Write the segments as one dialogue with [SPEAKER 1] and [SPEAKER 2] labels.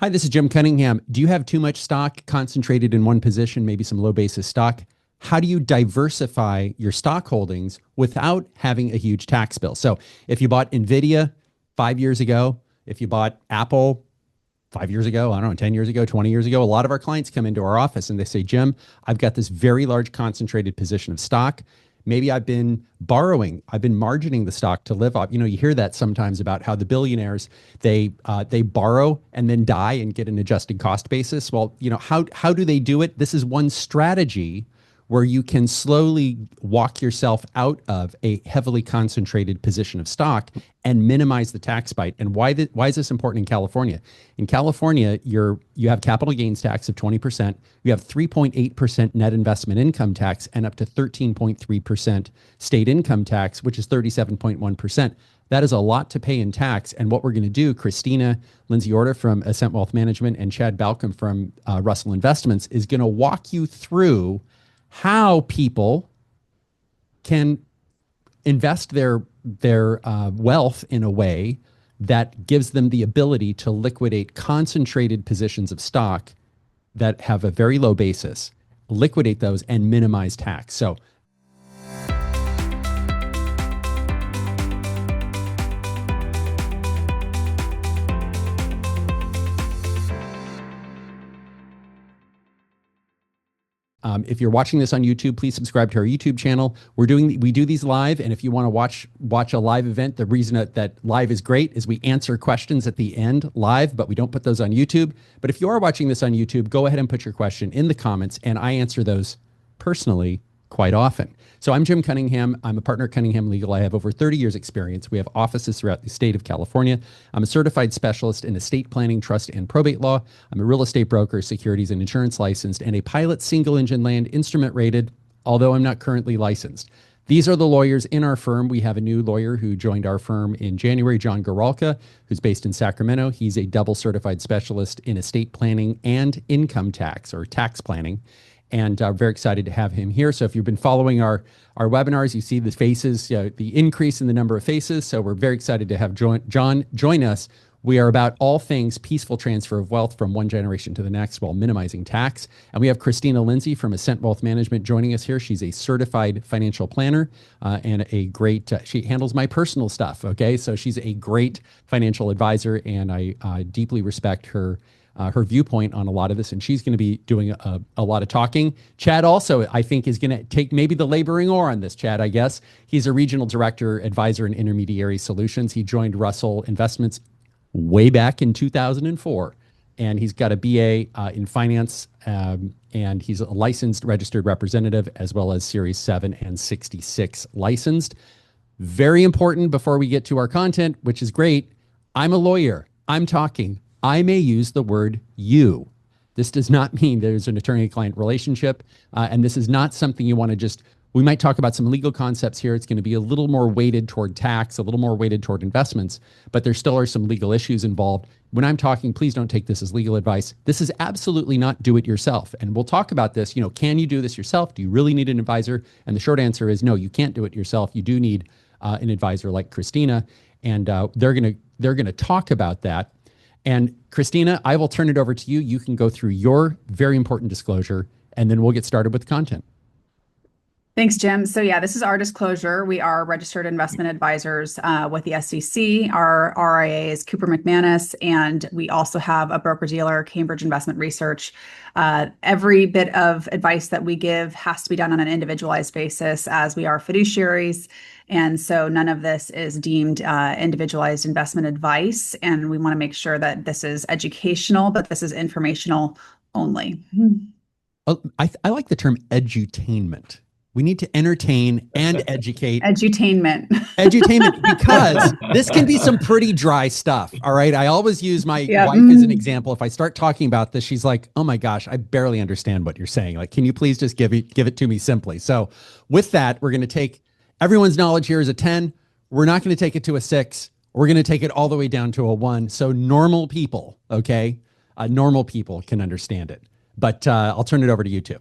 [SPEAKER 1] Hi, this is Jim Cunningham. Do you have too much stock concentrated in one position, maybe some low basis stock? How do you diversify your stock holdings without having a huge tax bill? So if you bought NVIDIA 5 years ago, if you bought Apple 5 years ago, I don't know, 10 years ago, 20 years ago, a lot of our clients come into our office and they say, Jim, I've got this very large concentrated position of stock. Maybe I've been margining the stock to live off. You know, you hear that sometimes about how the billionaires, they borrow and then die and get an adjusted cost basis. Well, you know, how do they do it? This is one strategy where you can slowly walk yourself out of a heavily concentrated position of stock and minimize the tax bite. And why is this important in California? In California, you have capital gains tax of 20%, you have 3.8% net investment income tax, and up to 13.3% state income tax, which is 37.1%. That is a lot to pay in tax. And what we're going to do, Christina Lindsay Orta from Ascent Wealth Management and Chad Balcom from Russell Investments is going to walk you through how people can invest their wealth in a way that gives them the ability to liquidate concentrated positions of stock that have a very low basis, liquidate those and minimize tax. So if you're watching this on YouTube, please subscribe to our YouTube channel. We do these live, and if you want to watch a live event, the reason that live is great is we answer questions at the end live, but we don't put those on YouTube. But if you are watching this on YouTube, go ahead and put your question in the comments, and I answer those personally quite often. So I'm Jim Cunningham. I'm a partner at Cunningham Legal. I have over 30 years experience. We have offices throughout the state of California. I'm a certified specialist in estate planning, trust, and probate law. I'm a real estate broker, securities and insurance licensed, and a pilot single engine land instrument rated, although I'm not currently licensed. These are the lawyers in our firm. We have a new lawyer who joined our firm in January, John Garalka, who's based in Sacramento. He's a double certified specialist in estate planning and income tax or tax planning. And very excited to have him here. So if you've been following our webinars, you see the faces, the increase in the number of faces. So we're very excited to have John join us. We are about all things peaceful transfer of wealth from one generation to the next while minimizing tax. And we have Christina Lindsay from Ascent Wealth Management joining us here. She's a certified financial planner and a great, she handles my personal stuff, okay? So she's a great financial advisor, and I deeply respect her viewpoint on a lot of this, and she's going to be doing a lot of talking. Chad also, I think, is going to take maybe the laboring oar on this. Chad, I guess. He's a regional director, advisor in intermediary solutions. He joined Russell Investments way back in 2004, and he's got a BA in finance, and he's a licensed registered representative, as well as Series 7 and 66 licensed. Very important before we get to our content, which is great. I'm a lawyer. I'm talking. I may use the word you. This does not mean there's an attorney-client relationship, and this is not something you want to just, we might talk about some legal concepts here. It's going to be a little more weighted toward tax, a little more weighted toward investments, but there still are some legal issues involved. When I'm talking, please don't take this as legal advice. This is absolutely not do it yourself. And we'll talk about this, can you do this yourself? Do you really need an advisor? And the short answer is no, you can't do it yourself. You do need an advisor like Christina, and they're going to talk about that. And Christina, I will turn it over to you. You can go through your very important disclosure, and then we'll get started with the content.
[SPEAKER 2] Thanks, Jim. So yeah, this is our disclosure. We are registered investment advisors with the SEC. Our RIA is Cooper McManus, and we also have a broker-dealer, Cambridge Investment Research. Every bit of advice that we give has to be done on an individualized basis, as we are fiduciaries. And so none of this is deemed individualized investment advice. And we want to make sure that this is educational, but this is informational only.
[SPEAKER 1] Oh, I like the term edutainment. We need to entertain and educate.
[SPEAKER 2] Edutainment.
[SPEAKER 1] Edutainment, because this can be some pretty dry stuff. All right. I always use my wife as an example. If I start talking about this, she's like, oh my gosh, I barely understand what you're saying. Like, can you please just give it to me simply? So with that, we're going to take everyone's knowledge here is a 10. We're not going to take it to a 6. We're going to take it all the way down to a 1. So normal people, okay? Normal people can understand it. But I'll turn it over to you two.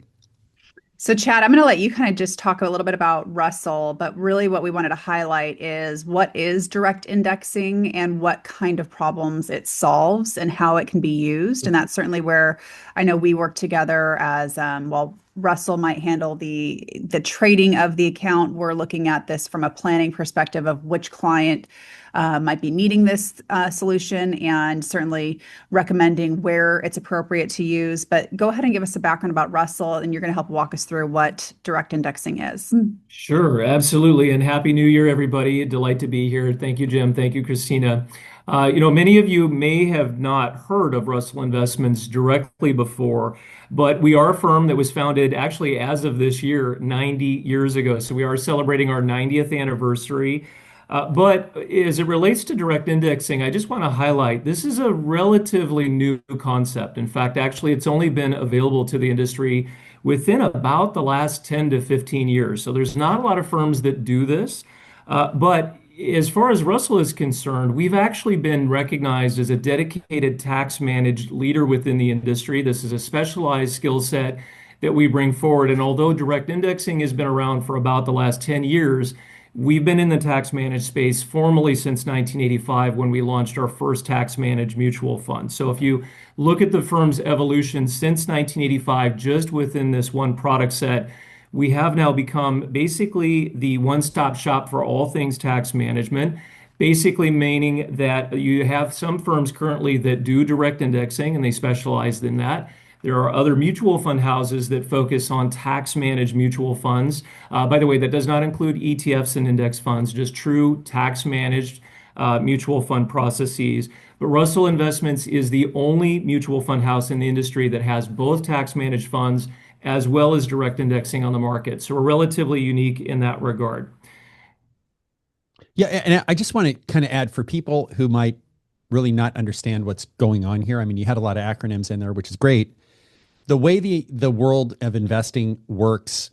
[SPEAKER 2] So, Chad, I'm going to let you kind of just talk a little bit about Russell, but really what we wanted to highlight is what is direct indexing and what kind of problems it solves and how it can be used. And that's certainly where I know we work together as well. Russell might handle the trading of the account. We're looking at this from a planning perspective of which client might be needing this solution and certainly recommending where it's appropriate to use. But go ahead and give us a background about Russell, and you're going to help walk us through what direct indexing is.
[SPEAKER 3] Sure, absolutely. And Happy New Year, everybody. Delight to be here. Thank you, Jim. Thank you, Christina. Many of you may have not heard of Russell Investments directly before, but we are a firm that was founded actually as of this year, 90 years ago. So we are celebrating our 90th anniversary. But as it relates to direct indexing, I just want to highlight this is a relatively new concept. In fact, actually, it's only been available to the industry within about the last 10 to 15 years. So there's not a lot of firms that do this. But as far as Russell is concerned, we've actually been recognized as a dedicated tax managed leader within the industry. This is a specialized skill set that we bring forward. And although direct indexing has been around for about the last 10 years, we've been in the tax managed space formally since 1985 when we launched our first tax managed mutual fund. So if you look at the firm's evolution since 1985, just within this one product set, we have now become basically the one-stop shop for all things tax management, basically meaning that you have some firms currently that do direct indexing and they specialize in that. There are other mutual fund houses that focus on tax managed mutual funds. By the way, that does not include ETFs and index funds, just true tax managed mutual fund processes. But Russell Investments is the only mutual fund house in the industry that has both tax managed funds as well as direct indexing on the market. So we're relatively unique in that regard.
[SPEAKER 1] Yeah, and I just want to kind of add for people who might really not understand what's going on here. I mean, you had a lot of acronyms in there, which is great. The way the world of investing works,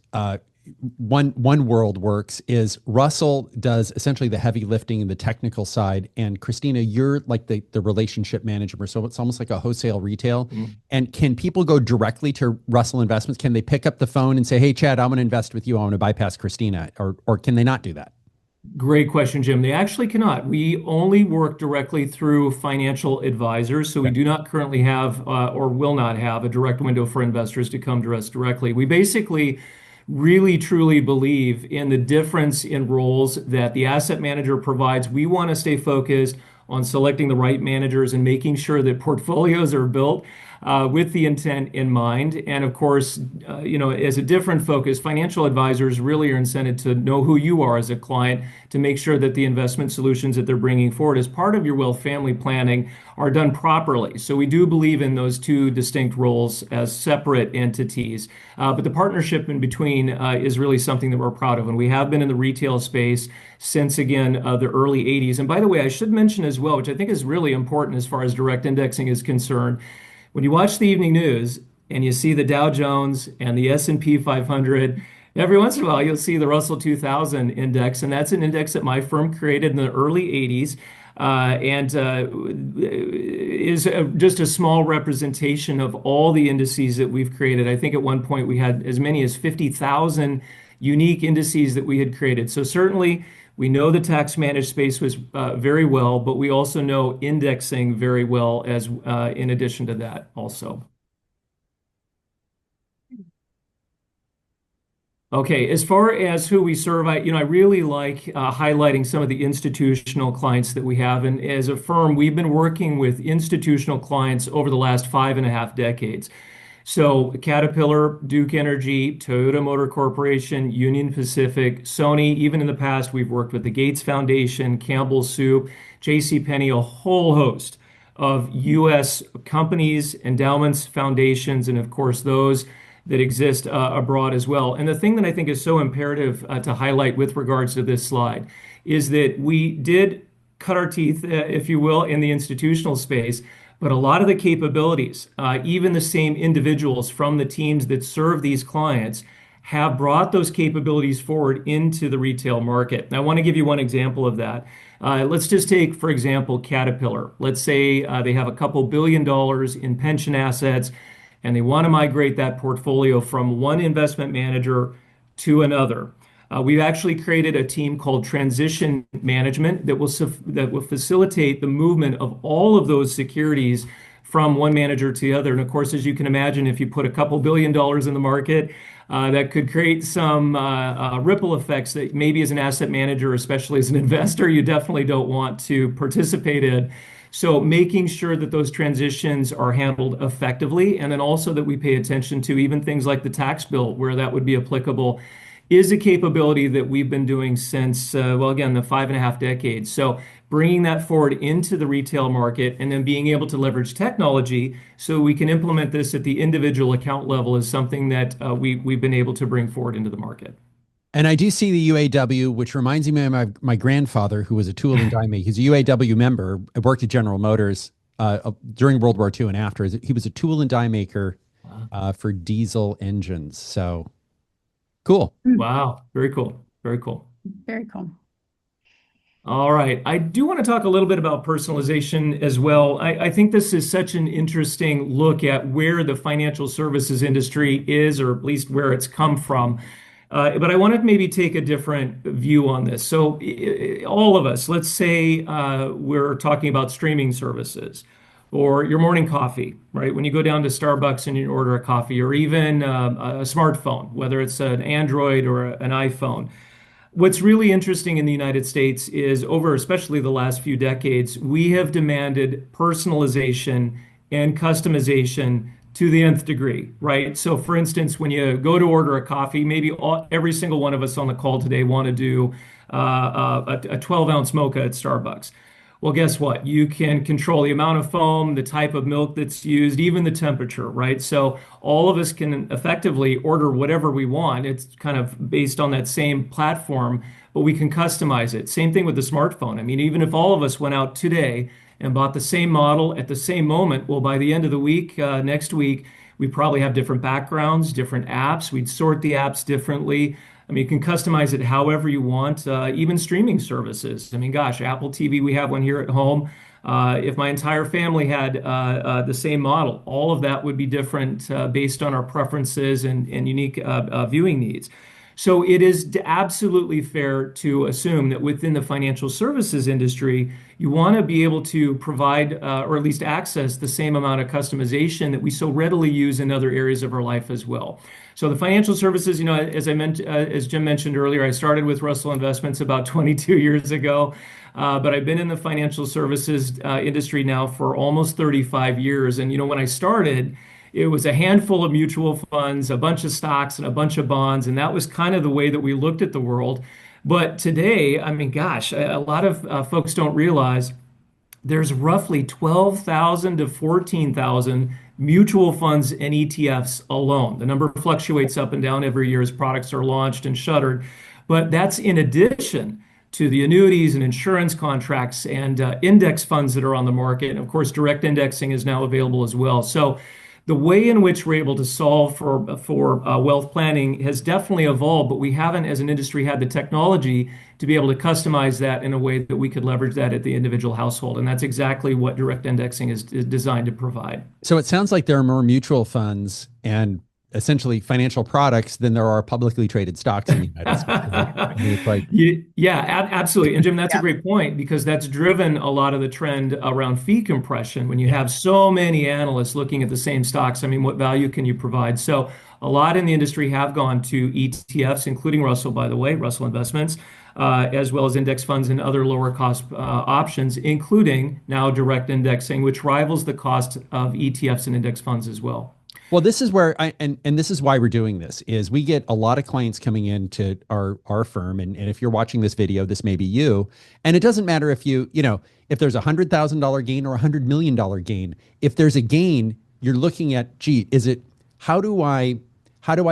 [SPEAKER 1] one world works is Russell does essentially the heavy lifting and the technical side, and Christina, you're like the relationship manager. So it's almost like a wholesale retail. Mm-hmm. And can people go directly to Russell Investments? Can they pick up the phone and say, "Hey, Chad, I'm going to invest with you. I want to bypass Christina," or can they not do that?
[SPEAKER 3] Great question, Jim. They actually cannot. We only work directly through financial advisors, so we do not currently have or will not have a direct window for investors to come to us directly. We basically really truly believe in the difference in roles that the asset manager provides. We want to stay focused on selecting the right managers and making sure that portfolios are built with the intent in mind. And of course, as a different focus, financial advisors really are incented to know who you are as a client to make sure that the investment solutions that they're bringing forward as part of your wealth family planning are done properly. So we do believe in those two distinct roles as separate entities. But the partnership in between is really something that we're proud of. And we have been in the retail space since, again, the early 80s. And by the way, I should mention as well, which I think is really important as far as direct indexing is concerned, when you watch the evening news and you see the Dow Jones and the S&P 500, every once in a while you'll see the Russell 2000 index, and that's an index that my firm created in the early 80s and is just a small representation of all the indices that we've created. I think at one point we had as many as 50,000 unique indices that we had created. So certainly we know the tax managed space was very well, but we also know indexing very well as in addition to that also. Okay, as far as who we serve, I really like highlighting some of the institutional clients that we have. And as a firm, we've been working with institutional clients over the last 5.5 decades. So Caterpillar, Duke Energy, Toyota Motor Corporation, Union Pacific, Sony, even in the past, we've worked with the Gates Foundation, Campbell Soup, J.C. Penney, a whole host of U.S. companies, endowments, foundations, and of course, those that exist abroad as well. And the thing that I think is so imperative to highlight with regards to this slide is that we did cut our teeth, if you will, in the institutional space. But a lot of the capabilities, even the same individuals from the teams that serve these clients, have brought those capabilities forward into the retail market. And I want to give you one example of that. Let's just take, for example, Caterpillar. Let's say they have a couple $1 billion in pension assets, and they want to migrate that portfolio from one investment manager to another. We've actually created a team called Transition Management that will facilitate the movement of all of those securities from one manager to the other. And of course, as you can imagine, if you put a couple $1 billion in the market, that could create some ripple effects that maybe as an asset manager, especially as an investor, you definitely don't want to participate in. So making sure that those transitions are handled effectively, and then also that we pay attention to even things like the tax bill, where that would be applicable, is a capability that we've been doing since, well, again, the 5.5 decades. So bringing that forward into the retail market and then being able to leverage technology so we can implement this at the individual account level is something that we've been able to bring forward into the market.
[SPEAKER 1] And I do see the UAW, which reminds me of my grandfather, who was a tool and die maker. He's a UAW member. I worked at General Motors during World War II and after. He was a tool and die maker for diesel engines. So cool.
[SPEAKER 3] Wow. Very cool. Very cool.
[SPEAKER 2] Very cool.
[SPEAKER 3] All right. I do want to talk a little bit about personalization as well. I think this is such an interesting look at where the financial services industry is, or at least where it's come from. But I want to maybe take a different view on this. So all of us, let's say we're talking about streaming services or your morning coffee, right? When you go down to Starbucks and you order a coffee, or even a smartphone, whether it's an Android or an iPhone. What's really interesting in the United States is over especially the last few decades, we have demanded personalization and customization to the nth degree, right? So for instance, when you go to order a coffee, maybe every single one of us on the call today want to do a 12-ounce mocha at Starbucks. Well, guess what? You can control the amount of foam, the type of milk that's used, even the temperature, right? So all of us can effectively order whatever we want. It's kind of based on that same platform, but we can customize it. Same thing with the smartphone. I mean, even if all of us went out today and bought the same model at the same moment, well, by the end of the week, next week, we probably have different backgrounds, different apps. We'd sort the apps differently. I mean, you can customize it however you want, even streaming services. I mean, gosh, Apple TV, we have one here at home. If my entire family had the same model, all of that would be different based on our preferences and unique viewing needs. So it is absolutely fair to assume that within the financial services industry, you want to be able to provide or at least access the same amount of customization that we so readily use in other areas of our life as well. So the financial services, you know, as Jim mentioned earlier, I started with Russell Investments about 22 years ago, but I've been in the financial services industry now for almost 35 years. And, you know, when I started, it was a handful of mutual funds, a bunch of stocks, and a bunch of bonds. And that was kind of the way that we looked at the world. But today, I mean, gosh, a lot of folks don't realize there's roughly 12,000 to 14,000 mutual funds and ETFs alone. The number fluctuates up and down every year as products are launched and shuttered. But that's in addition to the annuities and insurance contracts and index funds that are on the market. And of course, direct indexing is now available as well. So the way in which we're able to solve for wealth planning has definitely evolved, but we haven't, as an industry, had the technology to be able to customize that in a way that we could leverage that at the individual household. And that's exactly what direct indexing is designed to provide.
[SPEAKER 1] So it sounds like there are more mutual funds and essentially financial products than there are publicly traded stocks in the United States.
[SPEAKER 3] Absolutely. And Jim, that's a great point, because that's driven a lot of the trend around fee compression. When you have so many analysts looking at the same stocks, I mean, what value can you provide? So a lot in the industry have gone to ETFs, including Russell, by the way, Russell Investments, as well as index funds and other lower cost options, including now direct indexing, which rivals the cost of ETFs and index funds as well.
[SPEAKER 1] Well, this is where and this is why we're doing this, is we get a lot of clients coming into our firm. And if you're watching this video, this may be you. And it doesn't matter if you know, if there's $100,000 gain or $100 million gain. If there's a gain, you're looking at, gee, how do I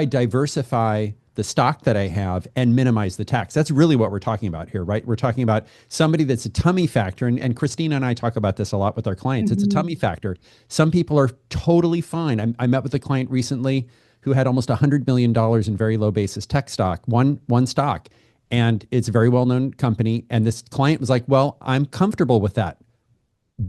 [SPEAKER 1] diversify the stock that I have and minimize the tax? That's really what we're talking about here, right? We're talking about somebody that's a tummy factor. And Christina and I talk about this a lot with our clients. It's a tummy factor. Some people are totally fine. I met with a client recently who had almost $100 million in very low basis tech stock, one stock. And it's a very well-known company. And this client was like, well, I'm comfortable with that.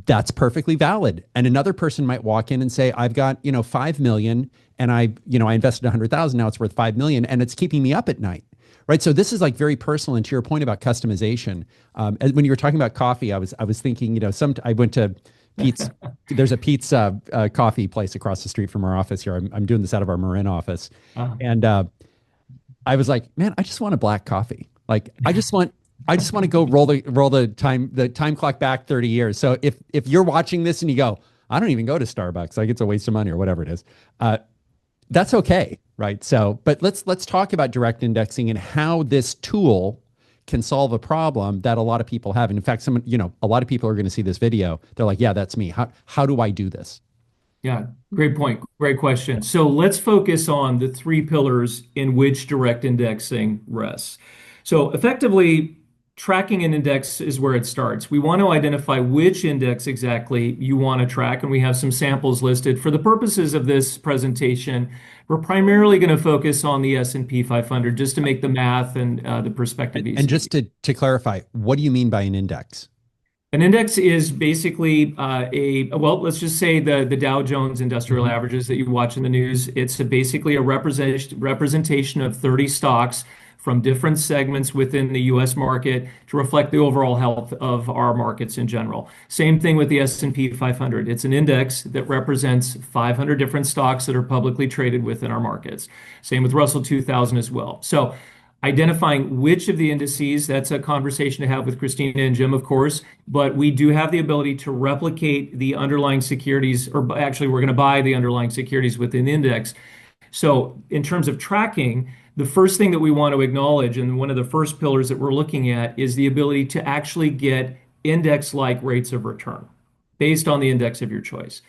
[SPEAKER 1] That's perfectly valid. And another person might walk in and say, I've got, 5 million and I invested 100,000. Now it's worth 5 million and it's keeping me up at night. Right. So this is like very personal. And to your point about customization, and when you were talking about coffee, I was thinking, I went to Pete's, there's a Pete's coffee place across the street from our office here. I'm doing this out of our Marin office.
[SPEAKER 3] Uh,
[SPEAKER 1] And I was like, man, I just want a black coffee. Like I just want to go roll the time clock back 30 years. So if you're watching this and you go, I don't even go to Starbucks, like it's a waste of money or whatever it is, that's okay, right? So, but let's talk about direct indexing and how this tool can solve a problem that a lot of people have. And in fact, a lot of people are going to see this video. They're like, yeah, that's me. How do I do this?
[SPEAKER 3] yeah, great point. Great question. So let's focus on the three pillars in which direct indexing rests. So effectively, tracking an index is where it starts. We want to identify which index exactly you want to track, and we have some samples listed. For the purposes of this presentation, we're primarily going to focus on the S&P 500 just to make the math and the perspective easy.
[SPEAKER 1] And just to clarify, what do you mean by an index?
[SPEAKER 3] An index is basically well, let's just say the Dow Jones Industrial Averages that you watch in the news. It's basically a representation of 30 stocks from different segments within the U.S. market to reflect the overall health of our markets in general. Same thing with the S&P 500. It's an index that represents 500 different stocks that are publicly traded within our markets. Same with Russell 2000 as well. So identifying which of the indices, that's a conversation to have with Christina and Jim, of course, but we do have the ability to replicate the underlying securities, or actually we're going to buy the underlying securities within the index. So in terms of tracking, the first thing that we want to acknowledge, and one of the first pillars that we're looking at, is the ability to actually get index-like rates of return based on the index of your choice.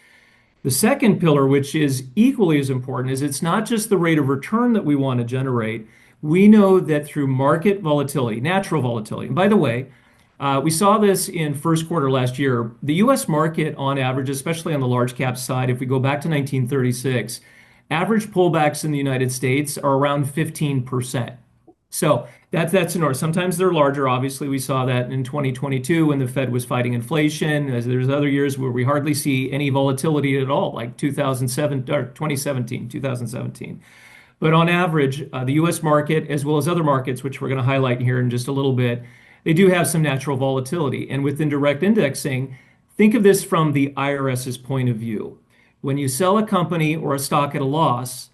[SPEAKER 3] The second pillar, which is equally as important, is it's not just the rate of return that we want to generate. We know that through market volatility, natural volatility, and by the way, we saw this in first quarter last year. The US market on average, especially on the large cap side, if we go back to 1936, average pullbacks in the United States are around 15%. So that's enormous. Sometimes they're larger. Obviously, we saw that in 2022 when the Fed was fighting inflation. As there's other years where we hardly see any volatility at all, like 2007 or 2017. But on average, the U.S. market, as well as other markets, which we're going to highlight here in just a little bit, they do have some natural volatility. And within direct indexing, think of this from the IRS's point of view. When you sell a company or a stock at a loss,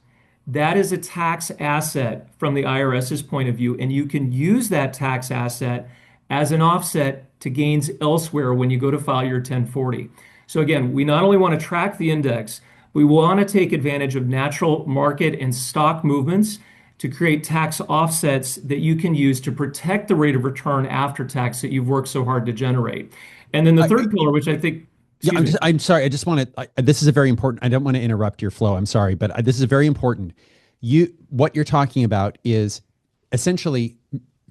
[SPEAKER 3] that is a tax asset from the IRS's point of view, and you can use that tax asset as an offset to gains elsewhere when you go to file your 1040. So again, we not only want to track the index, we want to take advantage of natural market and stock movements to create tax offsets that you can use to protect the rate of return after tax that you've worked so hard to generate. And then the third pillar, which I think
[SPEAKER 1] Yeah, I'm sorry. I just want to, this is a very important, I don't want to interrupt your flow. I'm sorry, but this is very important. What you're talking about is essentially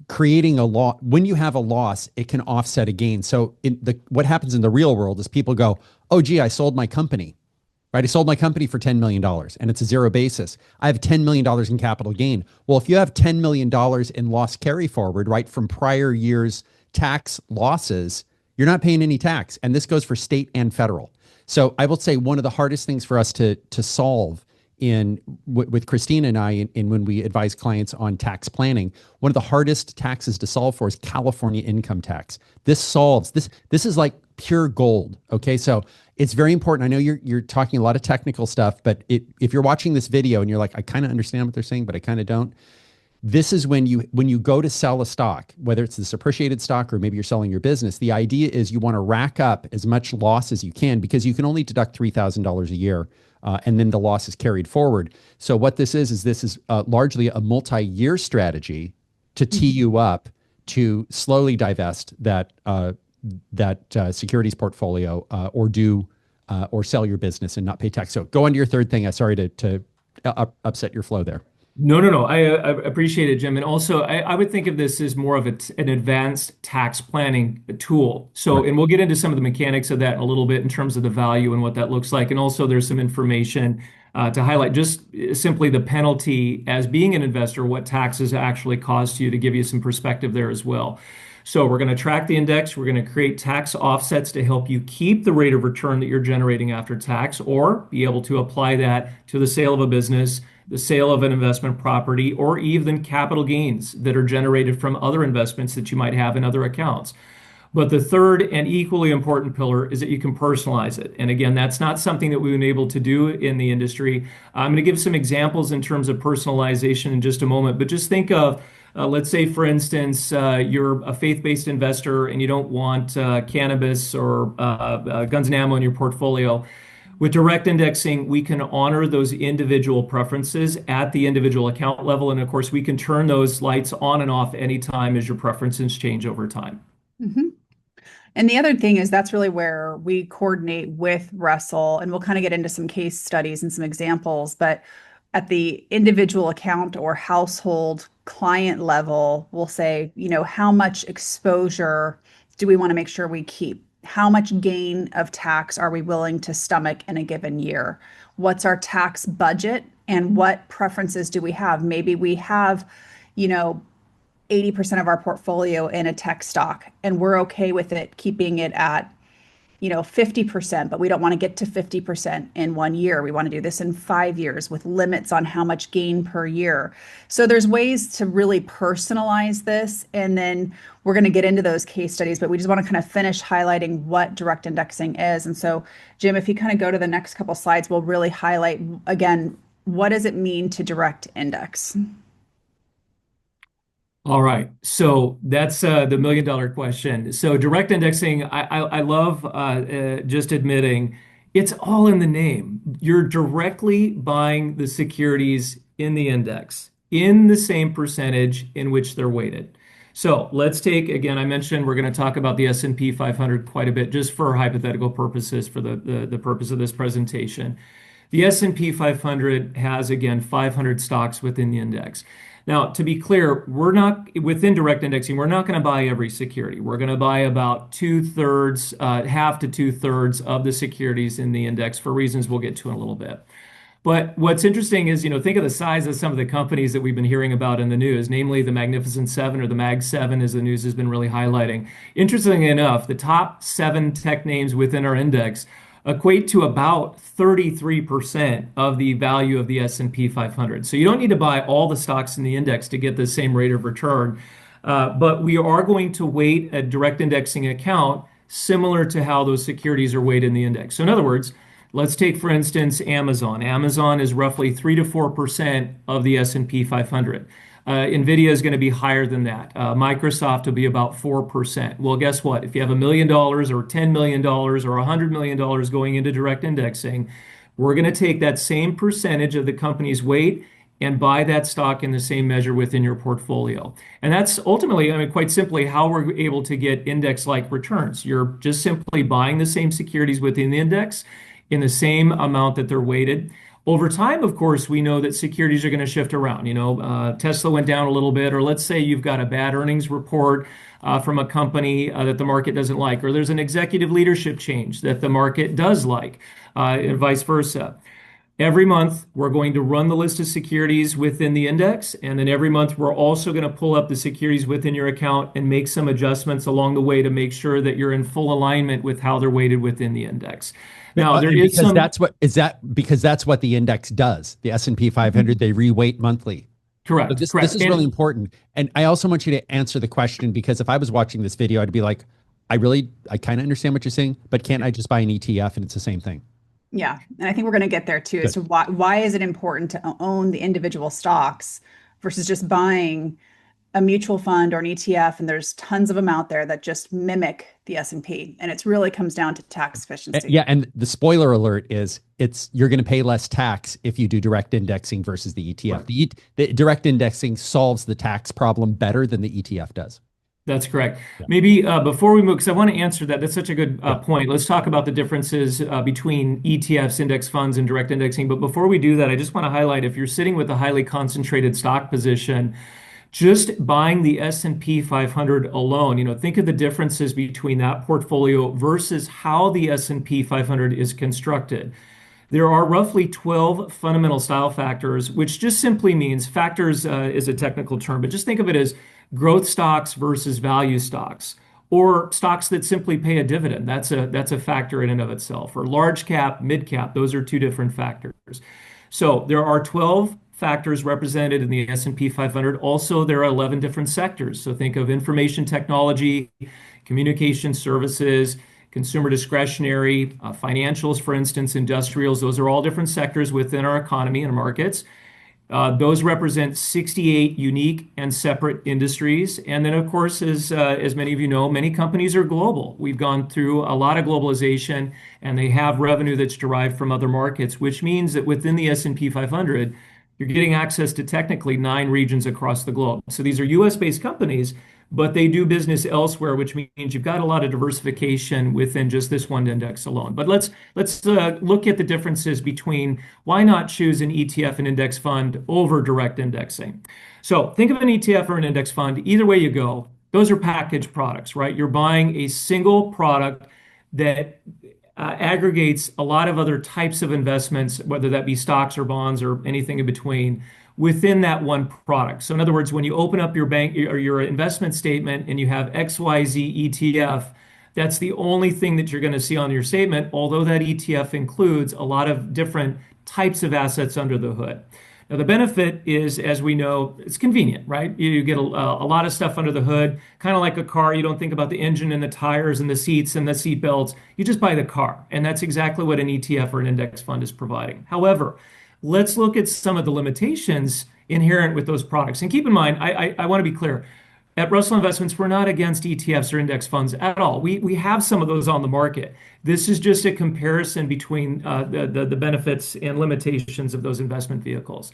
[SPEAKER 1] creating a law. When you have a loss, it can offset a gain. So what happens in the real world is people go, oh, gee, I sold my company, right? I sold my company for $10 million and it's a zero basis. I have $10 million in capital gain. Well, if you have $10 million in loss carry forward, right, from prior years' tax losses, you're not paying any tax. And this goes for state and federal. So I will say one of the hardest things for us to solve with Christina and I in when we advise clients on tax planning, one of the hardest taxes to solve for is California income tax. This is like pure gold. Okay. So it's very important. I know you're talking a lot of technical stuff, but if you're watching this video and you're like, I kind of understand what they're saying, but I kind of don't. This is when you go to sell a stock, whether it's this appreciated stock or maybe you're selling your business, the idea is you want to rack up as much loss as you can because you can only deduct $3,000 a year and then the loss is carried forward. So what this is largely a multi-year strategy to tee you up to slowly divest that securities portfolio or sell your business and not pay tax. So go on to your third thing. I'm sorry to upset your flow there.
[SPEAKER 3] No. I appreciate it, Jim. And also, I would think of this as more of an advanced tax planning tool. So,
[SPEAKER 1] Right.
[SPEAKER 3] and we'll get into some of the mechanics of that in a little bit in terms of the value and what that looks like. And also, there's some information to highlight just simply the penalty as being an investor, what taxes actually cost you to give you some perspective there as well. So we're going to track the index. We're going to create tax offsets to help you keep the rate of return that you're generating after tax, or be able to apply that to the sale of a business, the sale of an investment property, or even capital gains that are generated from other investments that you might have in other accounts. But the third and equally important pillar is that you can personalize it. And again, that's not something that we've been able to do in the industry. I'm going to give some examples in terms of personalization in just a moment, but just think of let's say, for instance, you're a faith-based investor and you don't want cannabis or guns and ammo in your portfolio. With direct indexing, we can honor those individual preferences at the individual account level. And of course, we can turn those lights on and off anytime as your preferences change over time.
[SPEAKER 2] Mm-hmm. And the other thing is that's really where we coordinate with Russell, and we'll kind of get into some case studies and some examples, but at the individual account or household client level, we'll say, how much exposure do we want to make sure we keep? How much gain of tax are we willing to stomach in a given year? What's our tax budget and what preferences do we have? Maybe we have, 80% of our portfolio in a tech stock, and we're okay with it keeping it at 50%, but we don't want to get to 50% in 1 year. We want to do this in 5 years with limits on how much gain per year. So there's ways to really personalize this. And then we're going to get into those case studies, but we just want to kind of finish highlighting what direct indexing is. And so, Jim, if you kind of go to the next couple slides, we'll really highlight again, what does it mean to direct index?
[SPEAKER 3] All right, so that's the million-dollar question. So direct indexing, I love just admitting it's all in the name. You're directly buying the securities in the index in the same percentage in which they're weighted. So let's take, again, I mentioned we're going to talk about the S&P 500 quite a bit just for hypothetical purposes for the purpose of this presentation. The S&P 500 has, again, 500 stocks within the index. Now, to be clear, we're not within direct indexing, we're not going to buy every security. We're going to buy about two-thirds, half to two-thirds of the securities in the index for reasons we'll get to in a little bit. But what's interesting is, think of the size of some of the companies that we've been hearing about in the news, namely the Magnificent Seven or the Mag 7, as the news has been really highlighting. Interestingly enough, the top 7 tech names within our index equate to about 33% of the value of the S&P 500. So you don't need to buy all the stocks in the index to get the same rate of return. But we are going to weight a direct indexing account similar to how those securities are weighted in the index. So in other words, let's take, for instance, Amazon. Amazon is roughly 3 to 4% of the S&P 500. NVIDIA is going to be higher than that. Microsoft will be about 4%. Well, guess what? If you have $1 million or $10 million or $100 million going into direct indexing, we're going to take that same percentage of the company's weight and buy that stock in the same measure within your portfolio. And that's ultimately, quite simply, how we're able to get index-like returns. You're just simply buying the same securities within the index in the same amount that they're weighted. Over time, of course, we know that securities are going to shift around. Tesla went down a little bit, or let's say you've got a bad earnings report from a company that the market doesn't like, or there's an executive leadership change that the market does like, and vice versa. Every month, we're going to run the list of securities within the index, and then every month, we're also going to pull up the securities within your account and make some adjustments along the way to make sure that you're in full alignment with how they're weighted within the index. Now, there is some...
[SPEAKER 1] because that's what the index does. The S&P 500, they reweight monthly.
[SPEAKER 3] Correct.
[SPEAKER 1] So this is really important. And I also want you to answer the question, because if I was watching this video, I'd be like, I kind of understand what you're saying, but can't I just buy an ETF and it's the same thing?
[SPEAKER 2] Yeah. And I think we're going to get there too, as to why is it important to own the individual stocks versus just buying a mutual fund or an ETF, and there's tons of them out there that just mimic the S&P, and it really comes down to tax efficiency.
[SPEAKER 1] Yeah, and the spoiler alert is you're going to pay less tax if you do direct indexing versus the ETF. Right. The direct indexing solves the tax problem better than the ETF does.
[SPEAKER 3] That's correct. Yeah. Maybe before we move, because I want to answer that, that's such a good point. Let's talk about the differences between ETFs, index funds, and direct indexing. But before we do that, I just want to highlight, if you're sitting with a highly concentrated stock position, just buying the S&P 500 alone, think of the differences between that portfolio versus how the S&P 500 is constructed. There are roughly 12 fundamental style factors, which just simply means factors is a technical term, but just think of it as growth stocks versus value stocks, or stocks that simply pay a dividend. That's a factor in and of itself. Or large cap, mid cap, those are two different factors. So there are 12 factors represented in the S&P 500. Also, there are 11 different sectors. So think of information technology, communication services, consumer discretionary, financials, for instance, industrials. Those are all different sectors within our economy and markets. Those represent 68 unique and separate industries. And then, of course, as many of you know, many companies are global. We've gone through a lot of globalization, and they have revenue that's derived from other markets, which means that within the S&P 500, you're getting access to technically 9 regions across the globe. So these are US-based companies, but they do business elsewhere, which means you've got a lot of diversification within just this one index alone. But let's look at the differences between why not choose an ETF and index fund over direct indexing. So think of an ETF or an index fund. Either way you go, those are packaged products, right? You're buying a single product that aggregates a lot of other types of investments, whether that be stocks or bonds or anything in between, within that one product. So in other words, when you open up your bank or your investment statement and you have XYZ ETF, that's the only thing that you're going to see on your statement, although that ETF includes a lot of different types of assets under the hood. Now, the benefit is, as we know, it's convenient, right? You get a lot of stuff under the hood, kind of like a car. You don't think about the engine and the tires and the seats and the seat belts. You just buy the car. And that's exactly what an ETF or an index fund is providing. However, let's look at some of the limitations inherent with those products. And keep in mind, I want to be clear. At Russell Investments, we're not against ETFs or index funds at all. We have some of those on the market. This is just a comparison between the benefits and limitations of those investment vehicles.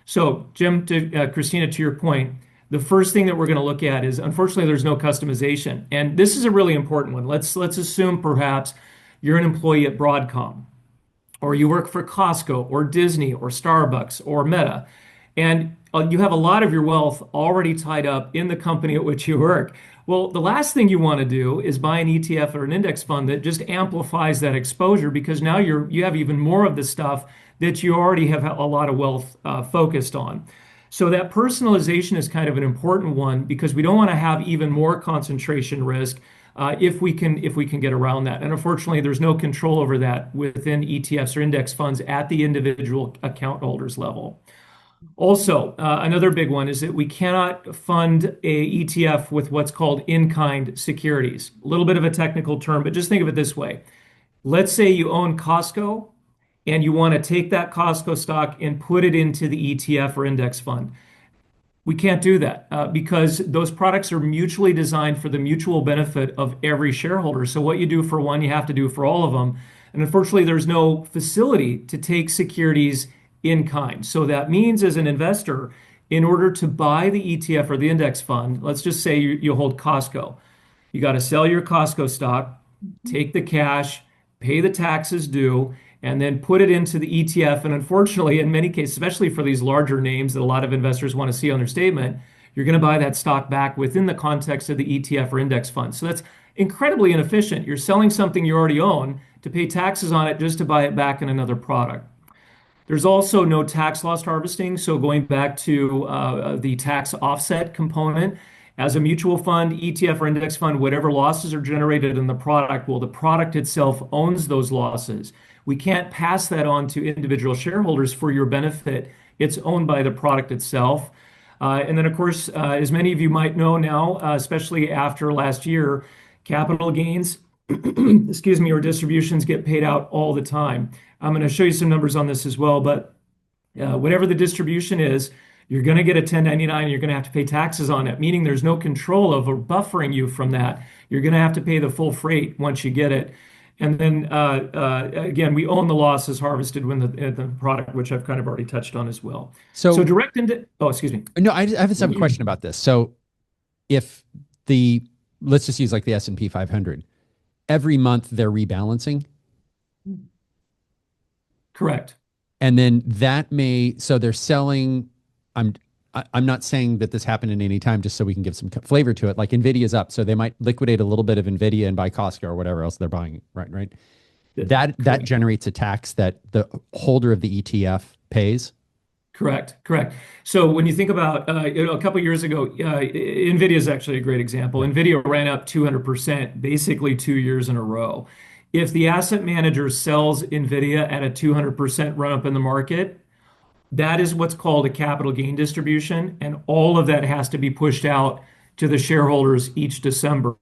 [SPEAKER 3] So, Jim, Christina, to your point, the first thing that we're going to look at is, unfortunately, there's no customization. And this is a really important one. Let's assume perhaps you're an employee at Broadcom, or you work for Costco or Disney or Starbucks or Meta, and you have a lot of your wealth already tied up in the company at which you work. Well, the last thing you want to do is buy an ETF or an index fund that just amplifies that exposure, because now you have even more of the stuff that you already have a lot of wealth focused on. So that personalization is kind of an important one, because we don't want to have even more concentration risk if we can get around that. And unfortunately, there's no control over that within ETFs or index funds at the individual account holders level. Also, another big one is that we cannot fund a ETF with what's called in-kind securities. A little bit of a technical term, but just think of it this way. Let's say you own Costco and you want to take that Costco stock and put it into the ETF or index fund. We can't do that because those products are mutually designed for the mutual benefit of every shareholder. So what you do for one, you have to do for all of them. And unfortunately, there's no facility to take securities in kind. So that means, as an investor, in order to buy the ETF or the index fund, let's just say you hold Costco. You got to sell your Costco stock, take the cash, pay the taxes due, and then put it into the ETF. And unfortunately, in many cases, especially for these larger names that a lot of investors want to see on their statement, you're going to buy that stock back within the context of the ETF or index fund. So that's incredibly inefficient. You're selling something you already own to pay taxes on it just to buy it back in another product. There's also no tax loss harvesting. So going back to the tax offset component, as a mutual fund, ETF or index fund, whatever losses are generated in the product, well, the product itself owns those losses. We can't pass that on to individual shareholders for your benefit. It's owned by the product itself. And then, of course, as many of you might know now, especially after last year, capital gains, excuse me, or distributions get paid out all the time. I'm going to show you some numbers on this as well, but whatever the distribution is, you're going to get a 1099. You're going to have to pay taxes on it, meaning there's no control over buffering you from that. You're going to have to pay the full freight once you get it. And then again, we own the losses harvested when the product, which I've kind of already touched on as well. So direct into, oh, excuse me.
[SPEAKER 1] No, I have some question about this. So if let's just use like the S&P 500, every month they're rebalancing.
[SPEAKER 3] Correct.
[SPEAKER 1] And then so they're selling, I'm not saying that this happened in any time, just so we can give some flavor to it. Like Nvidia's up, so they might liquidate a little bit of Nvidia and buy Costco or whatever else they're buying. Right. That generates a tax that the holder of the ETF pays.
[SPEAKER 3] Correct, correct. So when you think about, a couple years ago, NVIDIA is actually a great example. NVIDIA ran up 200%, basically 2 years in a row. If the asset manager sells NVIDIA at a 200% run up in the market, that is what's called a capital gain distribution, and all of that has to be pushed out to the shareholders each December.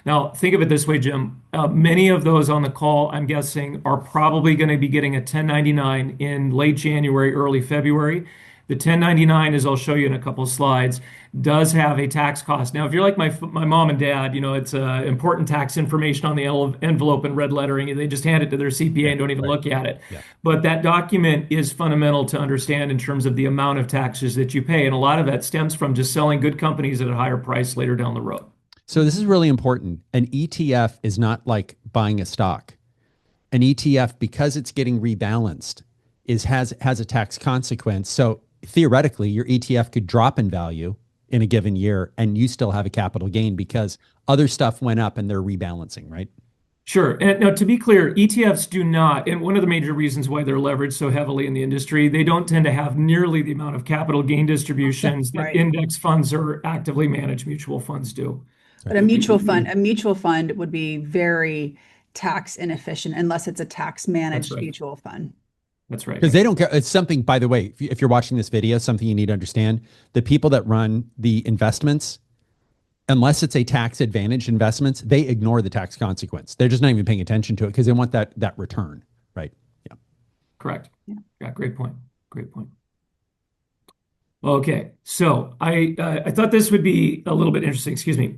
[SPEAKER 3] Now, think of it this way, Jim. Many of those on the call, I'm guessing, are probably going to be getting a 1099 in late January, early February. The 1099, as I'll show you in a couple of slides, does have a tax cost. Now, if you're like my mom and dad, it's important tax information on the envelope in red lettering, and they just hand it to their CPA and don't even look at it.
[SPEAKER 1] Yeah.
[SPEAKER 3] But that document is fundamental to understand in terms of the amount of taxes that you pay. And a lot of that stems from just selling good companies at a higher price later down the road.
[SPEAKER 1] So this is really important. An ETF is not like buying a stock. An ETF, because it's getting rebalanced, has a tax consequence. So theoretically, your ETF could drop in value in a given year and you still have a capital gain because other stuff went up and they're rebalancing, right?
[SPEAKER 3] Sure. And now, to be clear, ETFs do not, and one of the major reasons why they're leveraged so heavily in the industry, they don't tend to have nearly the amount of capital gain distributions that
[SPEAKER 2] Right.
[SPEAKER 3] index funds or actively managed mutual funds do.
[SPEAKER 2] But a mutual fund would be very tax inefficient unless it's a tax managed
[SPEAKER 3] right.
[SPEAKER 2] mutual fund.
[SPEAKER 3] That's right.
[SPEAKER 1] Because they don't care. It's something, by the way, if you're watching this video, something you need to understand, the people that run the investments, unless it's a tax advantage investments, they ignore the tax consequence. They're just not even paying attention to it because they want that return, right? Yeah.
[SPEAKER 3] Correct. Yeah, great point. Great point. Okay, so I thought this would be a little bit interesting, excuse me.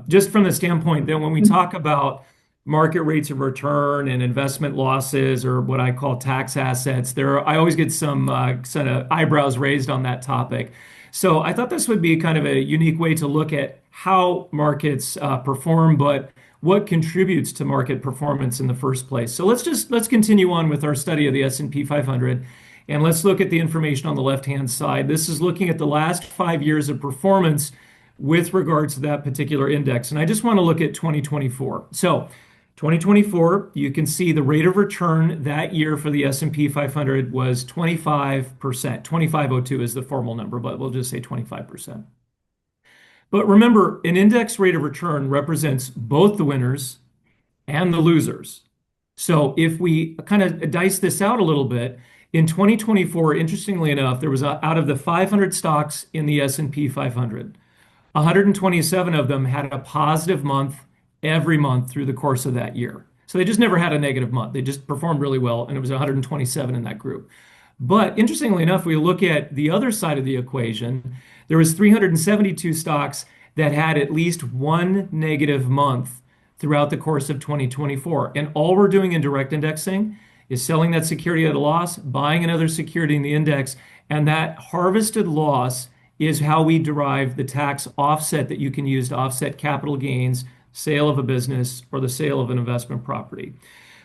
[SPEAKER 3] Just from the standpoint that when we talk about market rates of return and investment losses, or what I call tax assets, I always get some kind of eyebrows raised on that topic. So I thought this would be kind of a unique way to look at how markets perform, but what contributes to market performance in the first place. So let's continue on with our study of the S&P 500, and let's look at the information on the left-hand side. This is looking at the last 5 years of performance with regards to that particular index, and I just want to look at 2024. So 2024, you can see the rate of return that year for the S&P 500 was 25%. 2502 is the formal number, but we'll just say 25%. But remember, an index rate of return represents both the winners and the losers. So if we kind of dice this out a little bit, in 2024, interestingly enough, there was out of the 500 stocks in the S&P 500, 127 of them had a positive month every month through the course of that year. So they just never had a negative month. They just performed really well, and it was 127 in that group. But interestingly enough, we look at the other side of the equation, there was 372 stocks that had at least one negative month throughout the course of 2024. And all we're doing in direct indexing is selling that security at a loss, buying another security in the index, and that harvested loss is how we derive the tax offset that you can use to offset capital gains, sale of a business, or the sale of an investment property.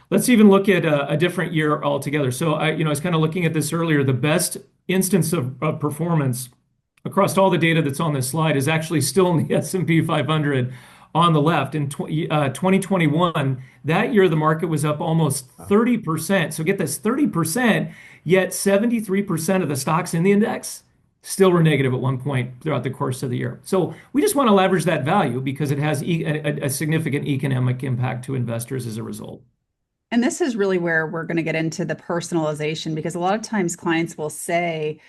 [SPEAKER 3] Let's even look at a different year altogether. So I was kind of looking at this earlier. The best instance of performance across all the data that's on this slide is actually still in the S&P 500 on the left. In 2021, that year the market was up almost 30%. So get this, 30%, yet 73% of the stocks in the index still were negative at one point throughout the course of the year. So we just want to leverage that value because it has a significant economic impact to investors as a result.
[SPEAKER 2] And this is really where we're going to get into the personalization, because a lot of times clients will say,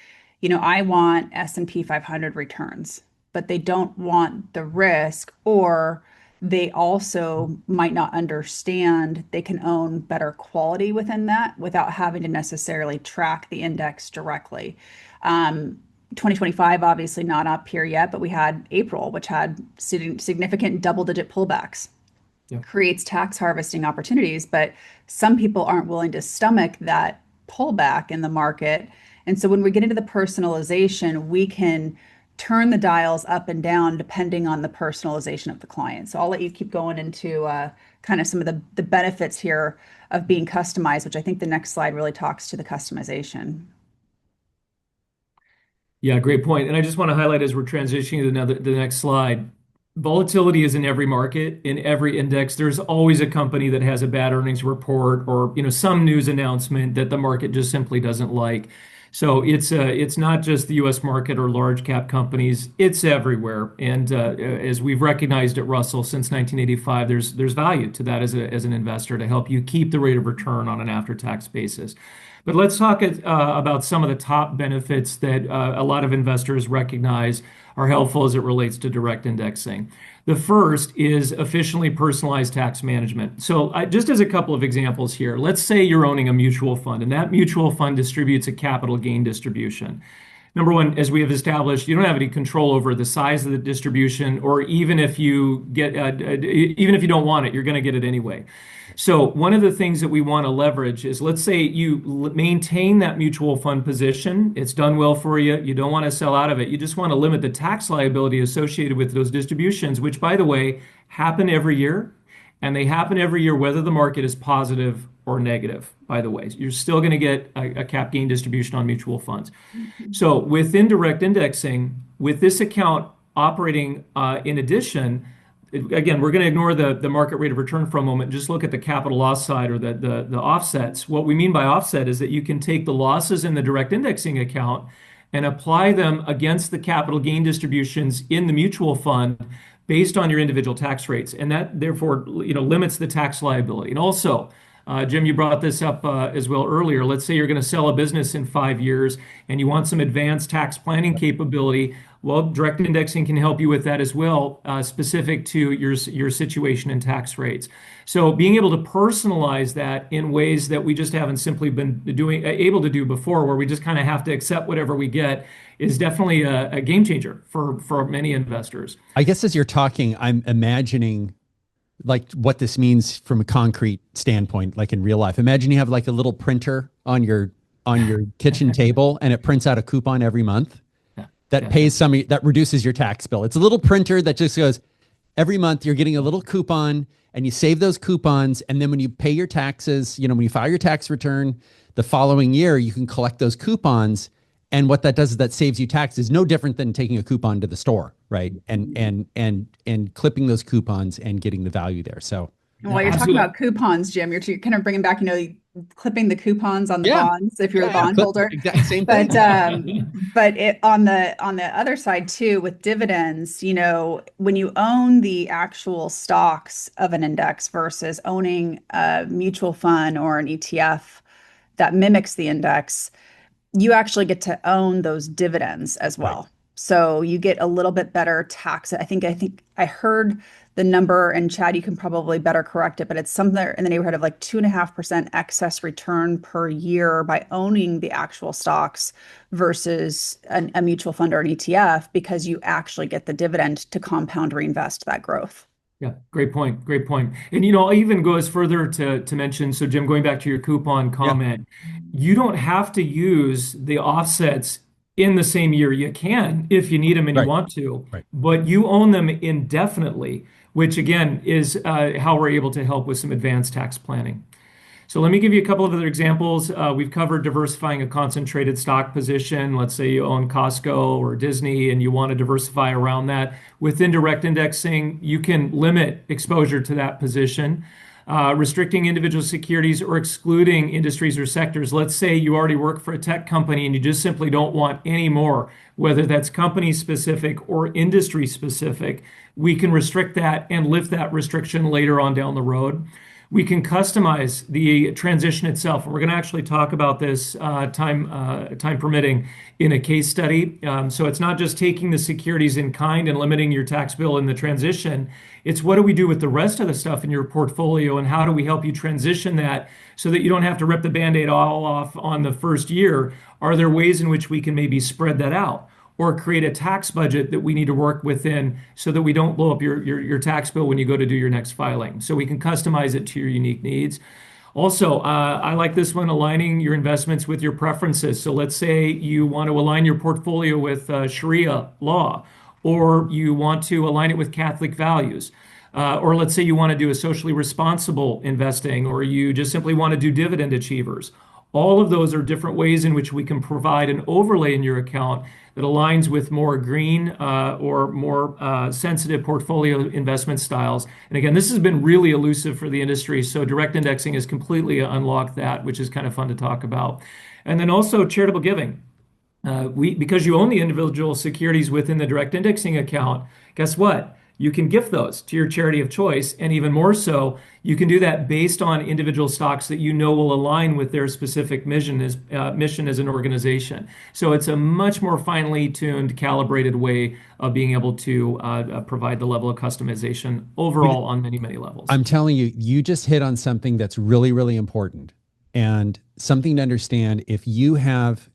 [SPEAKER 2] I want S&P 500 returns, but they don't want the risk, or they also might not understand they can own better quality within that without having to necessarily track the index directly. 2025, obviously not up here yet, but we had April, which had significant double-digit pullbacks. Yeah. Creates tax harvesting opportunities, but some people aren't willing to stomach that pullback in the market. And so when we get into the personalization, we can turn the dials up and down depending on the personalization of the client. So I'll let you keep going into kind of some of the benefits here of being customized, which I think the next slide really talks to the customization.
[SPEAKER 3] Yeah, great point. And I just want to highlight as we're transitioning to the next slide, volatility is in every market, in every index. There's always a company that has a bad earnings report or some news announcement that the market just simply doesn't like. So it's not just the U.S. market or large cap companies; it's everywhere. And as we've recognized at Russell since 1985, there's value to that as an investor to help you keep the rate of return on an after-tax basis. But let's talk about some of the top benefits that a lot of investors recognize are helpful as it relates to direct indexing. The first is efficiently personalized tax management. So, just as a couple of examples here, let's say you're owning a mutual fund, and that mutual fund distributes a capital gain distribution. Number one, as we have established, you don't have any control over the size of the distribution, or even if you even if you don't want it, you're going to get it anyway. So one of the things that we want to leverage is, let's say you maintain that mutual fund position. It's done well for you. You don't want to sell out of it. You just want to limit the tax liability associated with those distributions, which, by the way, happen every year. And they happen every year whether the market is positive or negative, by the way. You're still going to get a cap gain distribution on mutual funds. So within direct indexing, with this account operating in addition, again, we're going to ignore the market rate of return for a moment. Just look at the capital loss side, or the offsets. What we mean by offset is that you can take the losses in the direct indexing account and apply them against the capital gain distributions in the mutual fund based on your individual tax rates. And that therefore, limits the tax liability. And also, Jim, you brought this up as well earlier. Let's say you're going to sell a business in 5 years and you want some advanced tax planning capability. Well, direct indexing can help you with that as well, specific to your situation and tax rates. So being able to personalize that in ways that we just haven't simply been able to do before, where we just kind of have to accept whatever we get, is definitely a game changer for many investors.
[SPEAKER 1] I guess as you're talking, I'm imagining like what this means from a concrete standpoint, like in real life. Imagine you have like a little printer on your kitchen table, and it prints out a coupon every month that pays that reduces your tax bill. It's a little printer that just goes, every month you're getting a little coupon, and you save those coupons. And then when you pay your taxes, when you file your tax return the following year, you can collect those coupons. And what that does is that saves you taxes. No different than taking a coupon to the store, right? And clipping those coupons and getting the value there. So
[SPEAKER 2] while you're talking about coupons, Jim, you're kind of bringing back, clipping the coupons on the bonds if you're a bondholder.
[SPEAKER 1] Same thing.
[SPEAKER 2] But on the other side too, with dividends, when you own the actual stocks of an index versus owning a mutual fund or an ETF that mimics the index, you actually get to own those dividends as well. Right. So you get a little bit better tax. I think I heard the number, and Chad, you can probably better correct it, but it's somewhere in the neighborhood of like 2.5% excess return per year by owning the actual stocks versus a mutual fund or an ETF, because you actually get the dividend to compound reinvest that growth.
[SPEAKER 3] Yeah, great point. Great point. And I even go as further to mention, so Jim, going back to your coupon comment, you don't have to use the offsets in the same year. You can if you need them and you want to, but you own them indefinitely, which again is how we're able to help with some advanced tax planning. So let me give you a couple of other examples. We've covered diversifying a concentrated stock position. Let's say you own Costco or Disney and you want to diversify around that. Within direct indexing, you can limit exposure to that position, restricting individual securities or excluding industries or sectors. Let's say you already work for a tech company and you just simply don't want any more, whether that's company specific or industry specific. We can restrict that and lift that restriction later on down the road. We can customize the transition itself. And we're going to actually talk about this time permitting in a case study. So it's not just taking the securities in kind and limiting your tax bill in the transition. It's what do we do with the rest of the stuff in your portfolio, and how do we help you transition that so that you don't have to rip the Band-Aid all off on the first year? Are there ways in which we can maybe spread that out, or create a tax budget that we need to work within so that we don't blow up your tax bill when you go to do your next filing? So we can customize it to your unique needs. Also, I like this one, aligning your investments with your preferences. So let's say you want to align your portfolio with Sharia law, or you want to align it with Catholic values. Or let's say you want to do a socially responsible investing, or you just simply want to do dividend achievers. All of those are different ways in which we can provide an overlay in your account that aligns with more green or more sensitive portfolio investment styles. And again, this has been really elusive for the industry. So direct indexing has completely unlocked that, which is kind of fun to talk about. And then also charitable giving. Because you own the individual securities within the direct indexing account, guess what? You can gift those to your charity of choice. And even more so, you can do that based on individual stocks that you know will align with their specific mission as an organization. So it's a much more finely tuned, calibrated way of being able to provide the level of customization overall on many, many levels.
[SPEAKER 1] I'm telling you, you just hit on something that's really, really important and something to understand. If you have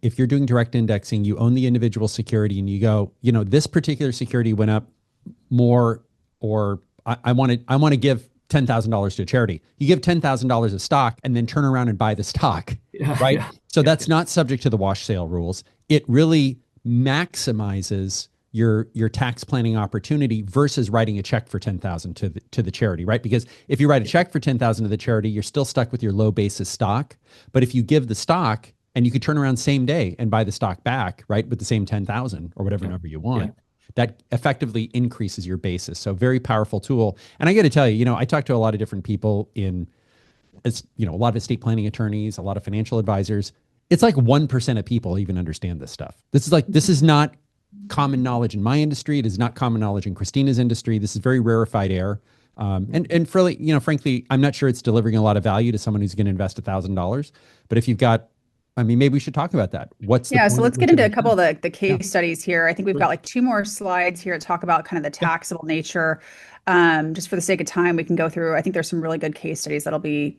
[SPEAKER 1] if you're doing direct indexing, you own the individual security and you go, this particular security went up more, or I want to give $10,000 to a charity. You give $10,000 of stock and then turn around and buy the stock, right? So that's not subject to the wash sale rules. It really maximizes your tax planning opportunity versus writing a check for $10,000 to the charity, right? Because if you write a check for $10,000 to the charity, you're still stuck with your low basis stock. But if you give the stock, and you could turn around same day and buy the stock back, right, with the same 10,000 or whatever number you want. That effectively increases your basis. So very powerful tool. And I got to tell you, I talk to a lot of different people a lot of estate planning attorneys, a lot of financial advisors. It's like 1% of people even understand this stuff. This is not common knowledge in my industry. It is not common knowledge in Christina's industry. This is very rarefied air. And frankly, I'm not sure it's delivering a lot of value to someone who's going to invest $1,000. But if you've got, maybe we should talk about that.
[SPEAKER 2] So let's get into a couple of the case studies here. I think we've got like 2 more slides here to talk about kind of the taxable nature. Just for the sake of time, we can go through. I think there's some really good case studies that'll be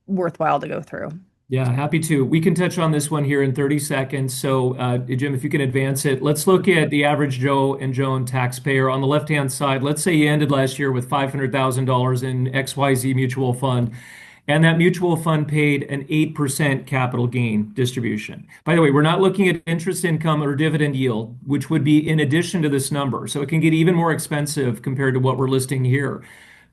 [SPEAKER 2] worthwhile to go through.
[SPEAKER 3] Yeah, happy to. We can touch on this one here in 30 seconds. So, Jim, if you can advance it, let's look at the average Joe and Joan taxpayer. On the left-hand side, let's say you ended last year with $500,000 in XYZ mutual fund. And that mutual fund paid an 8% capital gain distribution. By the way, we're not looking at interest income or dividend yield, which would be in addition to this number. So it can get even more expensive compared to what we're listing here.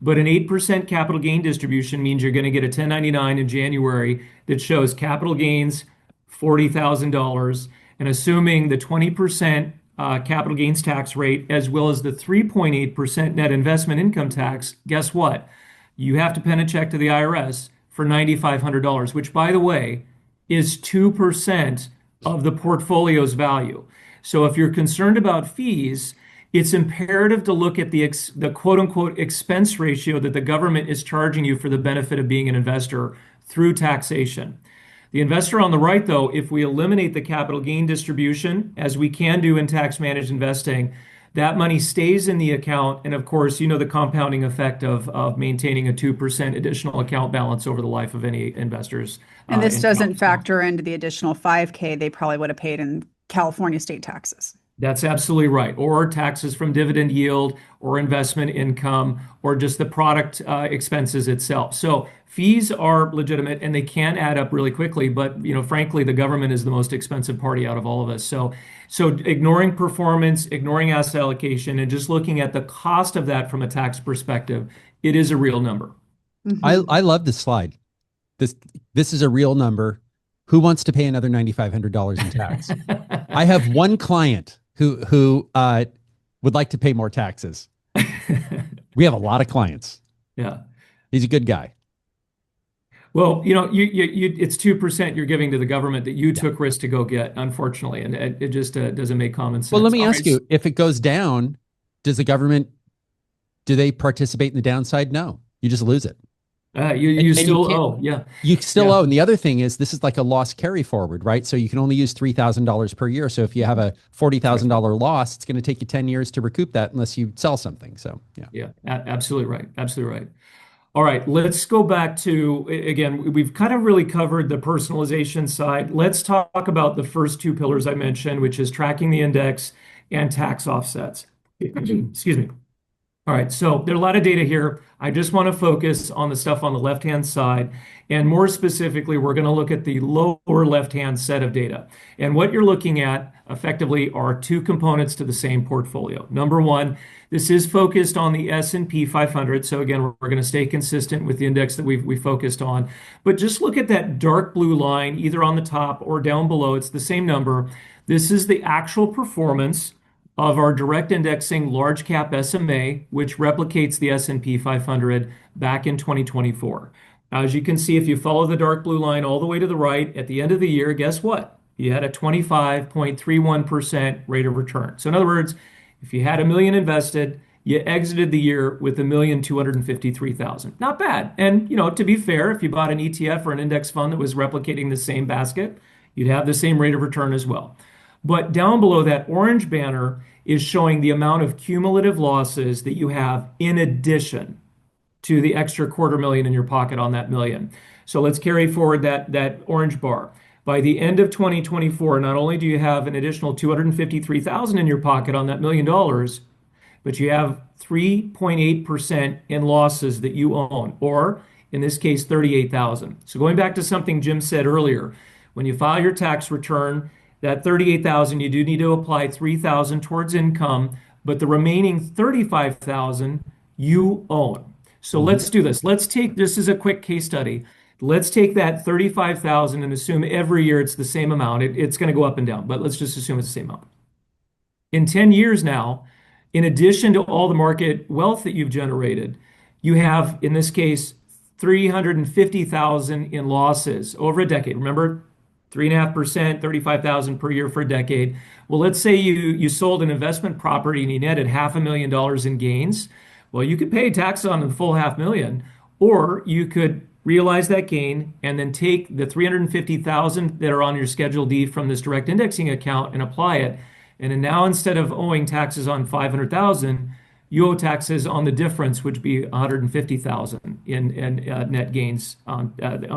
[SPEAKER 3] But an 8% capital gain distribution means you're going to get a 1099 in January that shows capital gains $40,000. And assuming the 20% capital gains tax rate, as well as the 3.8% net investment income tax, guess what? You have to pen a check to the IRS for $9,500, which, by the way, is 2% of the portfolio's value. So if you're concerned about fees, it's imperative to look at the quote unquote expense ratio that the government is charging you for the benefit of being an investor through taxation. The investor on the right, though, if we eliminate the capital gain distribution, as we can do in tax managed investing, that money stays in the account. And of course, the compounding effect of maintaining a 2% additional account balance over the life of any investors.
[SPEAKER 2] And this doesn't factor into the additional $5,000 they probably would have paid in California state taxes.
[SPEAKER 3] That's absolutely right. Or taxes from dividend yield or investment income or just the product expenses itself. So fees are legitimate and they can add up really quickly. But, frankly, the government is the most expensive party out of all of us. So ignoring performance, ignoring asset allocation, and just looking at the cost of that from a tax perspective, it is a real number.
[SPEAKER 1] Mm-hmm. I love this slide. This is a real number. Who wants to pay another $9,500 in tax? I have one client who would like to pay more taxes. We have a lot of clients.
[SPEAKER 3] Yeah.
[SPEAKER 1] He's a good guy.
[SPEAKER 3] Well, it's 2% you're giving to the government that you took risk to go get, unfortunately, and it just doesn't make common sense.
[SPEAKER 1] Well, let me ask you, if it goes down, do they participate in the downside? No, you just lose it.
[SPEAKER 3] You still owe, yeah.
[SPEAKER 1] You still owe. And the other thing is, this is like a loss carry forward, right? So you can only use $3,000 per year. So if you have a $40,000 loss, it's going to take you 10 years to recoup that unless you sell something. So
[SPEAKER 3] yeah, absolutely right. Absolutely right. All right, let's go back to, again, we've kind of really covered the personalization side. Let's talk about the first 2 pillars I mentioned, which is tracking the index and tax offsets. Excuse me. All right, so there are a lot of data here. I just want to focus on the stuff on the left-hand side. And more specifically, we're going to look at the lower left-hand set of data. And what you're looking at effectively are two components to the same portfolio. Number one, this is focused on the S&P 500. So again, we're going to stay consistent with the index that we focused on. But just look at that dark blue line, either on the top or down below. It's the same number. This is the actual performance of our direct indexing large cap SMA, which replicates the S&P 500 back in 2024. Now, as you can see, if you follow the dark blue line all the way to the right, at the end of the year, guess what? You had a 25.31% rate of return. So in other words, if you had $1 million invested, you exited the year with $1,253,000. Not bad. And to be fair, if you bought an ETF or an index fund that was replicating the same basket, you'd have the same rate of return as well. But down below, that orange banner is showing the amount of cumulative losses that you have in addition to the extra $250,000 in your pocket on that million. So let's carry forward that orange bar. By the end of 2024, not only do you have an additional $253,000 in your pocket on that $1 million, but you have 3.8% in losses that you own, or in this case, 38,000. So going back to something Jim said earlier, when you file your tax return, that 38,000, you do need to apply 3,000 towards income, but the remaining 35,000 you own. So let's do this. This is a quick case study. Let's take that 35,000 and assume every year it's the same amount. It's going to go up and down, but let's just assume it's the same amount. In 10 years now, in addition to all the market wealth that you've generated, you have, in this case, 350,000 in losses over a decade. Remember, 3.5%, 35,000 per year for a decade. Well, let's say you sold an investment property and you netted $500,000 in gains. Well, you could pay taxes on the full $500,000, or you could realize that gain and then take the 350,000 that are on your Schedule D from this direct indexing account and apply it. And then now, instead of owing taxes on 500,000, you owe taxes on the difference, which would be 150,000 in net gains on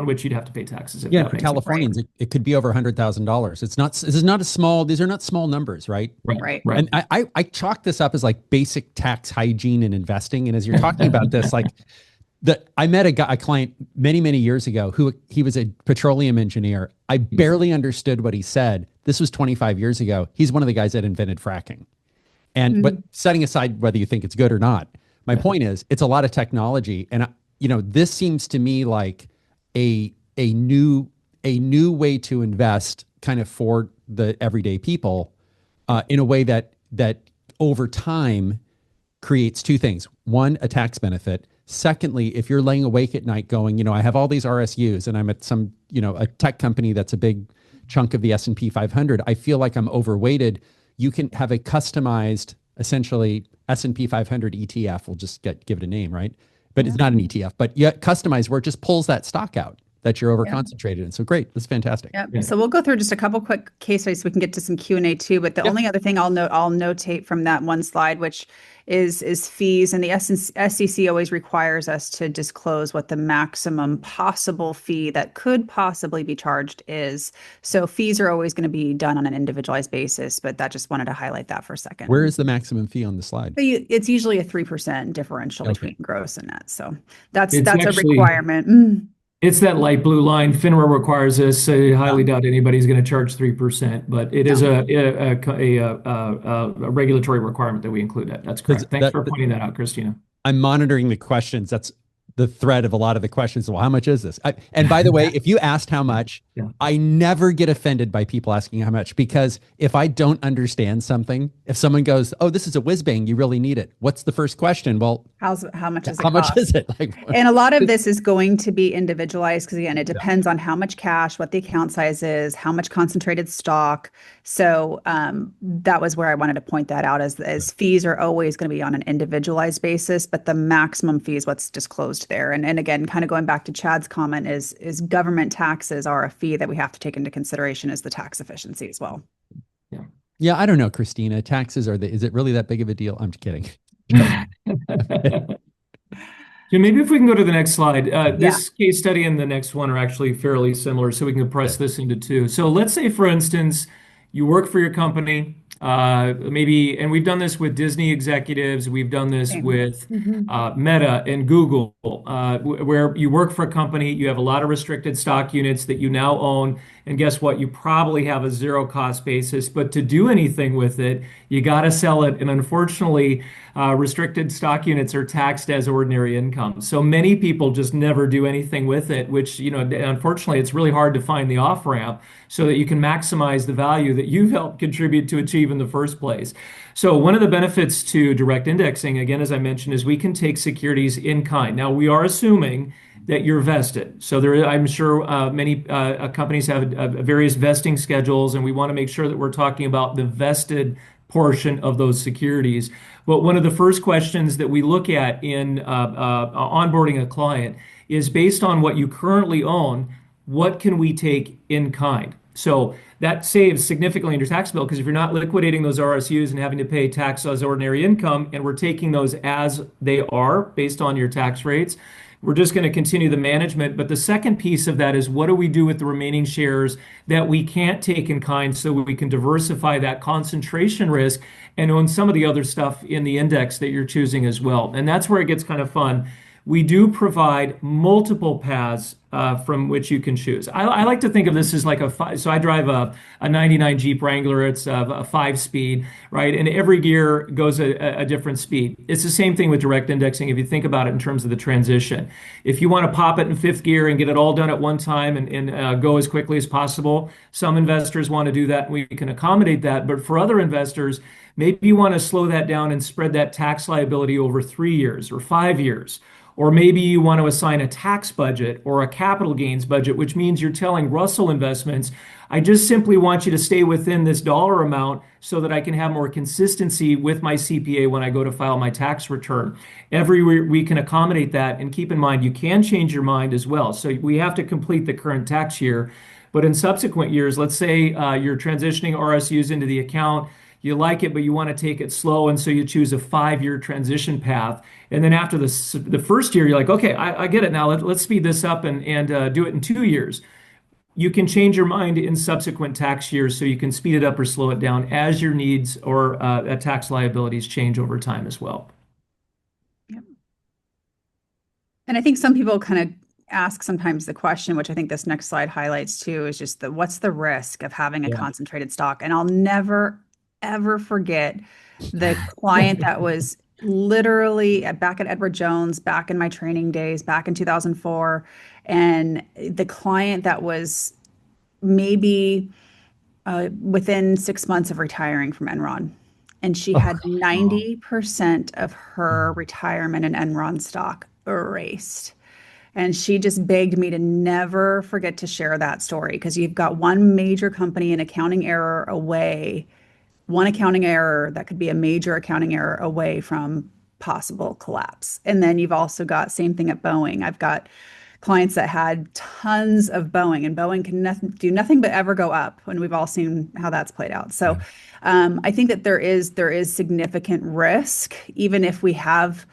[SPEAKER 3] which you'd have to pay taxes.
[SPEAKER 1] Yeah, for Californians, it could be over $100,000. These are not small numbers, right?
[SPEAKER 2] Right.
[SPEAKER 1] And I chalk this up as like basic tax hygiene and investing. And as you're talking about this, I met a client many years ago he was a petroleum engineer. I barely understood what he said. This was 25 years ago. He's one of the guys that invented fracking. And but setting aside whether you think it's good or not, my point is it's a lot of technology, and this seems to me like a new way to invest, kind of for the everyday people, in a way that over time creates two things: one, a tax benefit. Secondly, if you're laying awake at night going, I have all these RSUs, and I'm at some a tech company that's a big chunk of the S&P 500. I feel like I'm overweighted. You can have a customized, essentially S&P 500 ETF. We'll just give it a name, right? But it's not an ETF, but yet customized where it just pulls that stock out that you're over concentrated in. So great, that's fantastic.
[SPEAKER 2] Yeah. So we'll go through just a couple quick case studies so we can get to some Q&A too. But the only other thing I'll notate from that one slide, which is fees, and the SEC always requires us to disclose what the maximum possible fee that could possibly be charged is. So fees are always going to be done on an individualized basis, but that just wanted to highlight that for a second.
[SPEAKER 1] Where is the maximum fee on the slide?
[SPEAKER 2] It's usually a 3% differential between gross and net. So that's a requirement.
[SPEAKER 3] It's that light blue line. FINRA requires this. I highly doubt anybody's going to charge 3%, but it is a regulatory requirement that we include that. That's correct. Thanks for pointing that out, Christina.
[SPEAKER 1] I'm monitoring the questions. That's the thread of a lot of the questions. Well, how much is this? And by the way, if you asked how much, I never get offended by people asking how much, because if I don't understand something, if someone goes, "Oh, this is a whiz bang, you really need it," what's the first question? Well,
[SPEAKER 2] how much does it cost?
[SPEAKER 1] How much is it?
[SPEAKER 2] And a lot of this is going to be individualized because, again, it depends on how much cash, what the account size is, how much concentrated stock. So that was where I wanted to point that out, as fees are always going to be on an individualized basis, but the maximum fee is what's disclosed there. And again, kind of going back to Chad's comment, is government taxes are a fee that we have to take into consideration as the tax efficiency as well.
[SPEAKER 1] Yeah, I don't know, Christina. Taxes is it really that big of a deal? I'm just kidding.
[SPEAKER 3] So maybe if we can go to the next slide. This case study and the next one are actually fairly similar, so we can compress this into two. So let's say, for instance, you work for your company, maybe, and we've done this with Disney executives, we've done this
[SPEAKER 2] Same.
[SPEAKER 3] with
[SPEAKER 2] Mhm.
[SPEAKER 3] Meta and Google, where you work for a company, you have a lot of restricted stock units that you now own, and guess what? You probably have a zero cost basis, but to do anything with it, you got to sell it. And unfortunately, restricted stock units are taxed as ordinary income. So many people just never do anything with it, which, unfortunately, it's really hard to find the off ramp so that you can maximize the value that you've helped contribute to achieve in the first place. So one of the benefits to direct indexing, again, as I mentioned, is we can take securities in kind. Now, we are assuming that you're vested. So I'm sure many companies have various vesting schedules, and we want to make sure that we're talking about the vested portion of those securities. But one of the first questions that we look at in onboarding a client is based on what you currently own, what can we take in kind? So that saves significantly in your tax bill because if you're not liquidating those RSUs and having to pay tax as ordinary income, and we're taking those as they are based on your tax rates, we're just going to continue the management. But the second piece of that is what do we do with the remaining shares that we can't take in kind so we can diversify that concentration risk and own some of the other stuff in the index that you're choosing as well. And that's where it gets kind of fun. We do provide multiple paths from which you can choose. I like to think of this as like so I drive a 99 Jeep Wrangler. It's a 5-speed, right? And every gear goes a different speed. It's the same thing with direct indexing if you think about it in terms of the transition. If you want to pop it in fifth gear and get it all done at one time and go as quickly as possible, some investors want to do that and we can accommodate that. But for other investors, maybe you want to slow that down and spread that tax liability over 3 years or 5 years. Or maybe you want to assign a tax budget or a capital gains budget, which means you're telling Russell Investments, I just simply want you to stay within this dollar amount so that I can have more consistency with my CPA when I go to file my tax return. Every we can accommodate that. And keep in mind, you can change your mind as well. So we have to complete the current tax year. But in subsequent years, let's say you're transitioning RSUs into the account, you like it, but you want to take it slow, and so you choose a 5-year transition path. And then after the first year, you're like, okay, I get it now. Let's speed this up and do it in 2 years. You can change your mind in subsequent tax years, so you can speed it up or slow it down as your needs or tax liabilities change over time as well.
[SPEAKER 2] Yep. And I think some people kind of ask sometimes the question, which I think this next slide highlights too, is just what's the risk of having a concentrated stock? And I'll never ever forget the client that was literally back at Edward Jones, back in my training days, back in 2004. And the client that was maybe within 6 months of retiring from Enron. And she had 90% of her retirement in Enron stock erased. And she just begged me to never forget to share that story because you've got one major company, an accounting error away, one accounting error that could be a major accounting error away from possible collapse. And then you've also got same thing at Boeing. I've got clients that had tons of Boeing, and Boeing can do nothing but ever go up, and we've all seen how that's played out. So I think that there is significant risk, even if we have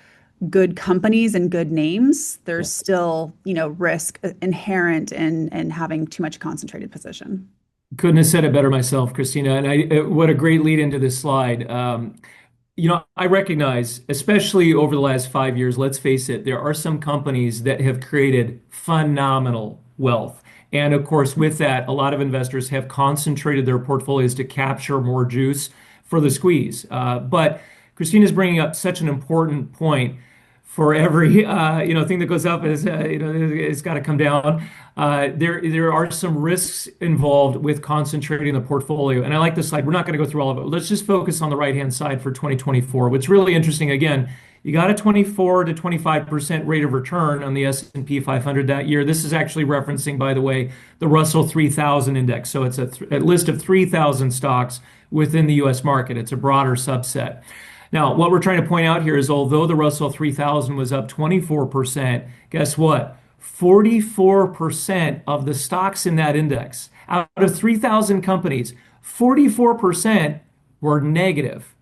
[SPEAKER 2] good companies and good names, there's still risk inherent in having too much concentrated position.
[SPEAKER 3] Couldn't have said it better myself, Christina. And what a great lead into this slide. I recognize, especially over the last 5 years, let's face it, there are some companies that have created phenomenal wealth. And of course, with that, a lot of investors have concentrated their portfolios to capture more juice for the squeeze. But Christina's bringing up such an important point. For every thing that goes up is it's got to come down. There are some risks involved with concentrating the portfolio, and I like this slide. We're not going to go through all of it. Let's just focus on the right-hand side for 2024. What's really interesting, again, you got a 24 to 25% rate of return on the S&P 500 that year. This is actually referencing, by the way, the Russell 3000 index. So it's a list of 3,000 stocks within the U.S. market. It's a broader subset. Now, what we're trying to point out here is although the Russell 3000 was up 24%, guess what? 44% of the stocks in that index, out of 3,000 companies, 44% were negative.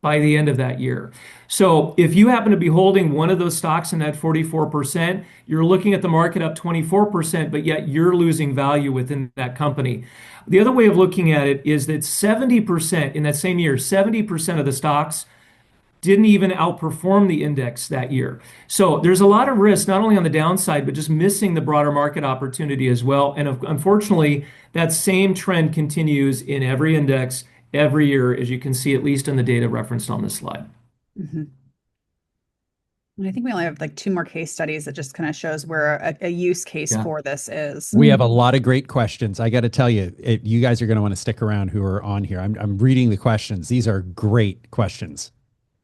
[SPEAKER 3] by the end of that year. So if you happen to be holding one of those stocks in that 44%, you're looking at the market up 24%, but yet you're losing value within that company. The other way of looking at it is that 70% in that same year, 70% of the stocks didn't even outperform the index that year. So there's a lot of risk, not only on the downside, but just missing the broader market opportunity as well. And unfortunately, that same trend continues in every index every year, as you can see, at least in the data referenced on this slide.
[SPEAKER 2] Mm-hmm. And I think we only have like two more case studies that just kind of shows where a use case for this is.
[SPEAKER 1] We have a lot of great questions. I got to tell you, you guys are going to want to stick around who are on here. I'm reading the questions. These are great questions.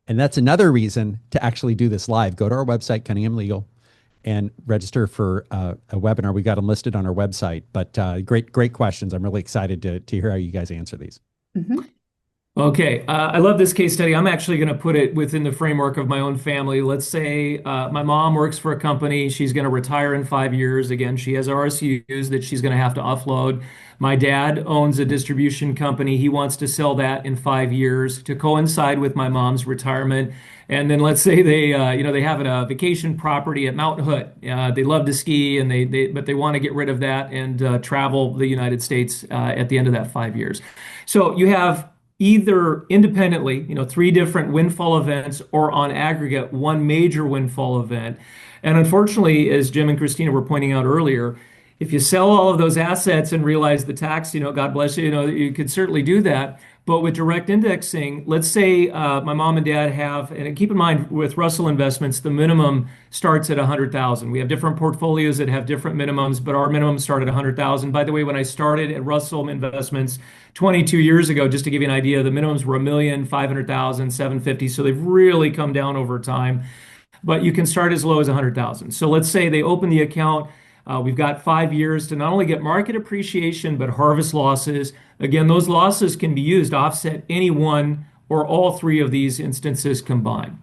[SPEAKER 1] And that's another reason to actually do this live. Go to our website, Cunningham Legal, and register for a webinar. We got them listed on our website. But great questions. I'm really excited to hear how you guys answer these.
[SPEAKER 2] Mm-hmm.
[SPEAKER 3] Okay, I love this case study. I'm actually going to put it within the framework of my own family. Let's say my mom works for a company. She's going to retire in 5 years. Again, she has RSUs that she's going to have to offload. My dad owns a distribution company. He wants to sell that in 5 years to coincide with my mom's retirement. And then let's say they have a vacation property at Mount Hood. They love to ski, and but they want to get rid of that and travel the United States at the end of that 5 years. So you have either independently, three different windfall events, or on aggregate, one major windfall event. And unfortunately, as Jim and Christina were pointing out earlier, if you sell all of those assets and realize the tax, God bless you, you could certainly do that. But with direct indexing, let's say my mom and dad have, and keep in mind with Russell Investments, the minimum starts at 100,000. We have different portfolios that have different minimums, but our minimum start at 100,000. By the way, when I started at Russell Investments 22 years ago, just to give you an idea, the minimums were 1,500,000, 750. So they've really come down over time. But you can start as low as 100,000. So let's say they open the account. We've got 5 years to not only get market appreciation, but harvest losses. Again, those losses can be used to offset any one or all three of these instances combined.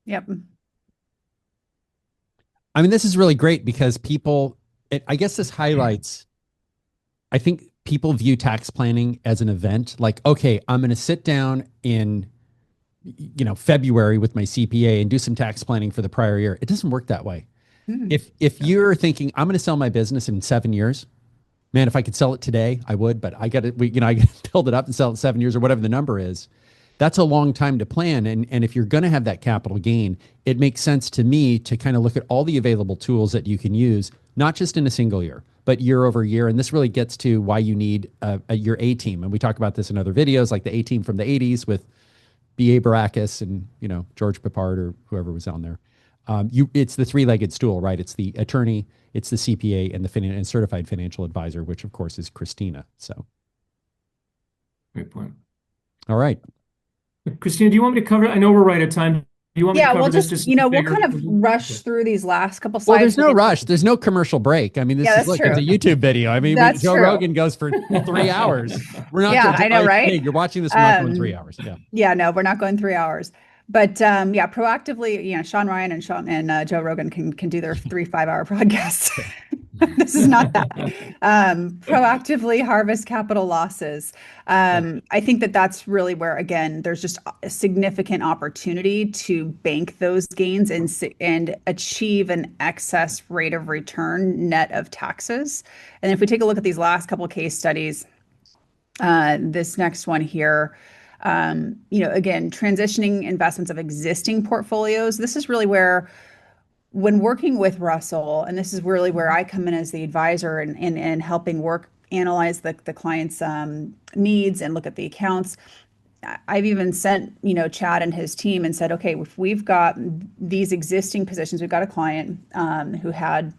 [SPEAKER 2] Yep.
[SPEAKER 1] I mean, this is really great because I guess this highlights, I think people view tax planning as an event. Like, okay, I'm going to sit down in, February with my CPA and do some tax planning for the prior year. It doesn't work that way. If you're thinking, I'm going to sell my business in 7 years, man, if I could sell it today, I would, but I got to build it up and sell it in 7 years or whatever the number is. That's a long time to plan. And if you're going to have that capital gain, it makes sense to me to kind of look at all the available tools that you can use, not just in a single year, but year over year. And this really gets to why you need your A team. And we talk about this in other videos, like the A team from the 80s with B.A. Baracus and, George Peppard or whoever was on there. It's the three-legged stool, right? It's the attorney, it's the CPA, and the certified financial advisor, which of course is Christina. So,
[SPEAKER 3] great point.
[SPEAKER 1] All right,
[SPEAKER 3] Christina, do you want me to cover? I know we're right at time. Do you want me to cover
[SPEAKER 2] we'll
[SPEAKER 3] this?
[SPEAKER 2] just we'll kind of rush through these last couple slides.
[SPEAKER 1] Well, there's no rush. There's no commercial break. I mean, it's a YouTube video. I mean, Joe Rogan goes for 3 hours. We're not.
[SPEAKER 2] I know, right?
[SPEAKER 1] Hey, you're watching this. We're not going 3 hours.
[SPEAKER 2] No, we're not going 3 hours. But proactively, Sean Ryan and Joe Rogan can do their 3 5-hour podcasts. This is not that. Proactively harvest capital losses. I think that's really where, again, there's just a significant opportunity to bank those gains and achieve an excess rate of return net of taxes. And if we take a look at these last couple of case studies, this next one here, again, transitioning investments of existing portfolios. This is really where, when working with Russell, and this is really where I come in as the advisor and helping analyze the client's needs and look at the accounts. I've even sent, Chad and his team and said, okay, if we've got these existing positions, we've got a client who had,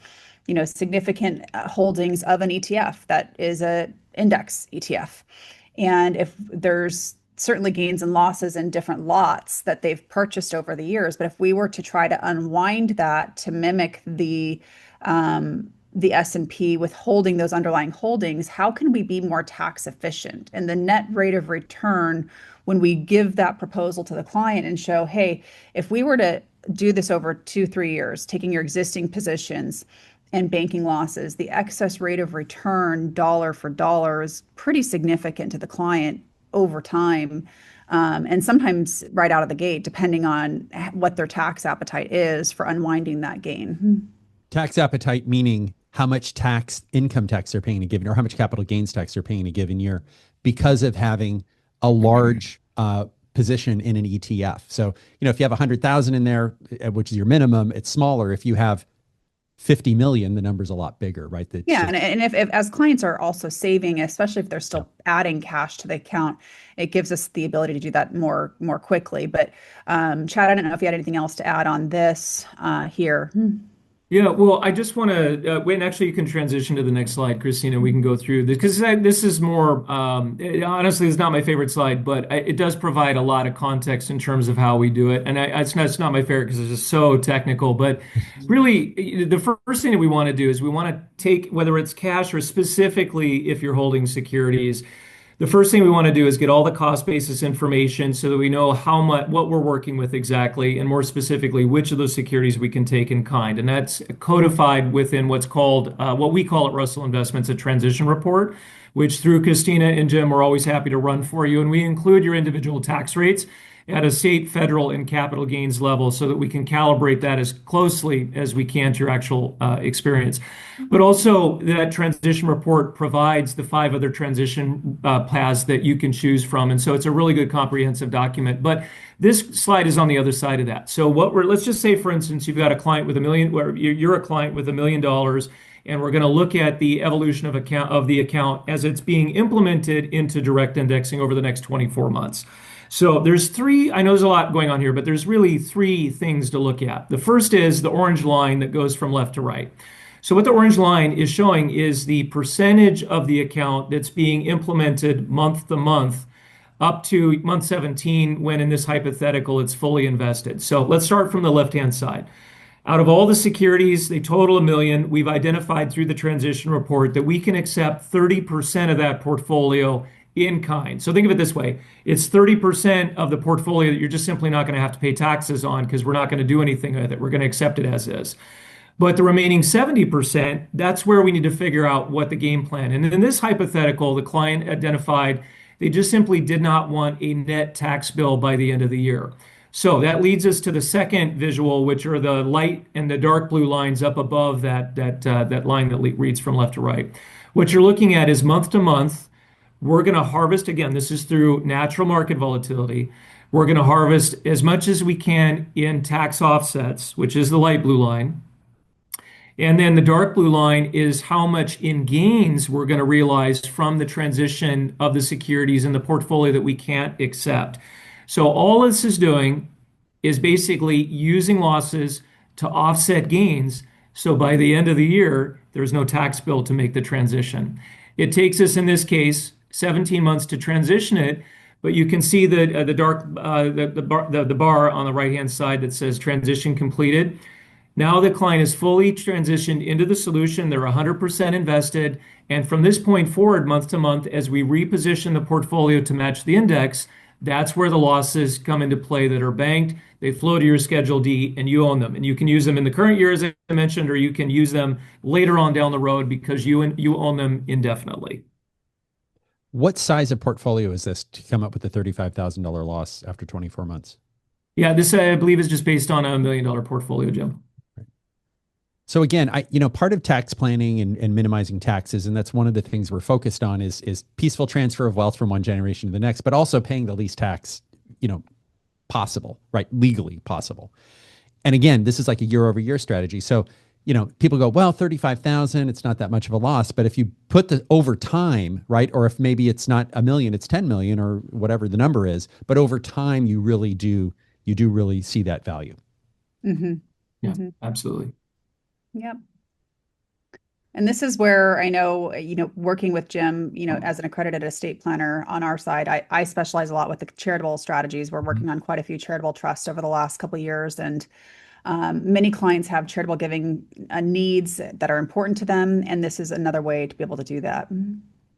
[SPEAKER 2] significant holdings of an ETF that is an index ETF. And if there's certainly gains and losses in different lots that they've purchased over the years, but if we were to try to unwind that to mimic the S&P with holding those underlying holdings, how can we be more tax efficient? And the net rate of return, when we give that proposal to the client and show, hey, if we were to do this over 2-3 years, taking your existing positions and banking losses, the excess rate of return dollar for dollar is pretty significant to the client over time. And sometimes right out of the gate, depending on what their tax appetite is for unwinding that gain.
[SPEAKER 1] Tax appetite meaning how much income tax they're paying in a given, or how much capital gains tax they're paying in a given year because of having a large position in an ETF. So, if you have 100,000 in there, which is your minimum, it's smaller. If you have 50 million, the number's a lot bigger, right?
[SPEAKER 2] Yeah. And if as clients are also saving, especially if they're still adding cash to the account, it gives us the ability to do that more quickly. But Chad, I don't know if you had anything else to add on this here.
[SPEAKER 3] Yeah, well, I just want to wait. And actually, you can transition to the next slide, Christina. We can go through this because this is more, honestly, it's not my favorite slide, but it does provide a lot of context in terms of how we do it. And it's not my favorite because it's just so technical. But really, the first thing that we want to do is we want to take, whether it's cash or specifically if you're holding securities, the first thing we want to do is get all the cost basis information so that we know how much, what we're working with exactly, and more specifically, which of those securities we can take in kind. And that's codified within what's called, what we call at Russell Investments, a transition report, which through Christina and Jim, we're always happy to run for you. And we include your individual tax rates at a state, federal, and capital gains level so that we can calibrate that as closely as we can to your actual experience. But also that transition report provides the 5 other transition paths that you can choose from. And so it's a really good comprehensive document. But this slide is on the other side of that. So let's just say, for instance, you've got a client with $1 million, where you're a client with $1 million, and we're going to look at the evolution of the account as it's being implemented into direct indexing over the next 24 months. So there's 3, I know there's a lot going on here, but there's really 3 things to look at. The first is the orange line that goes from left to right. So what the orange line is showing is the percentage of the account that's being implemented month to month up to month 17, when in this hypothetical, it's fully invested. So let's start from the left-hand side. Out of all the securities, they total $1 million. We've identified through the transition report that we can accept 30% of that portfolio in kind. So think of it this way. It's 30% of the portfolio that you're just simply not going to have to pay taxes on because we're not going to do anything with it. We're going to accept it as is. But the remaining 70%, that's where we need to figure out what the game plan. And in this hypothetical, the client identified they just simply did not want a net tax bill by the end of the year. So that leads us to the second visual, which are the light and the dark blue lines up above that line that reads from left to right. What you're looking at is month to month. We're going to harvest, again, this is through natural market volatility. We're going to harvest as much as we can in tax offsets, which is the light blue line. And then the dark blue line is how much in gains we're going to realize from the transition of the securities in the portfolio that we can't accept. So all this is doing is basically using losses to offset gains. So by the end of the year, there's no tax bill to make the transition. It takes us, in this case, 17 months to transition it, but you can see the bar on the right-hand side that says transition completed. Now the client is fully transitioned into the solution. They're 100% invested. And from this point forward, month to month, as we reposition the portfolio to match the index, that's where the losses come into play that are banked. They flow to your Schedule D and you own them. And you can use them in the current year, as I mentioned, or you can use them later on down the road because you own them indefinitely.
[SPEAKER 1] What size of portfolio is this to come up with the $35,000 loss after 24 months?
[SPEAKER 3] Yeah, this I believe is just based on a $1 million portfolio, Jim.
[SPEAKER 1] Right. So again, part of tax planning and minimizing taxes, and that's one of the things we're focused on is peaceful transfer of wealth from one generation to the next, but also paying the least tax, possible, right? Legally possible. And again, this is like a year-over-year strategy. So people go, well, 35,000, it's not that much of a loss. But if you put the over time, right? Or if maybe it's not $1 million, it's 10 million or whatever the number is, but over time, you do really see that value.
[SPEAKER 2] Mm-hmm.
[SPEAKER 3] Yeah,
[SPEAKER 2] mm-hmm.
[SPEAKER 3] Absolutely.
[SPEAKER 2] Yep. And this is where I know, working with Jim, as an accredited estate planner on our side, I specialize a lot with the charitable strategies. We're working on quite a few charitable trusts over the last couple of years, and many clients have charitable giving needs that are important to them, and this is another way to be able to do that.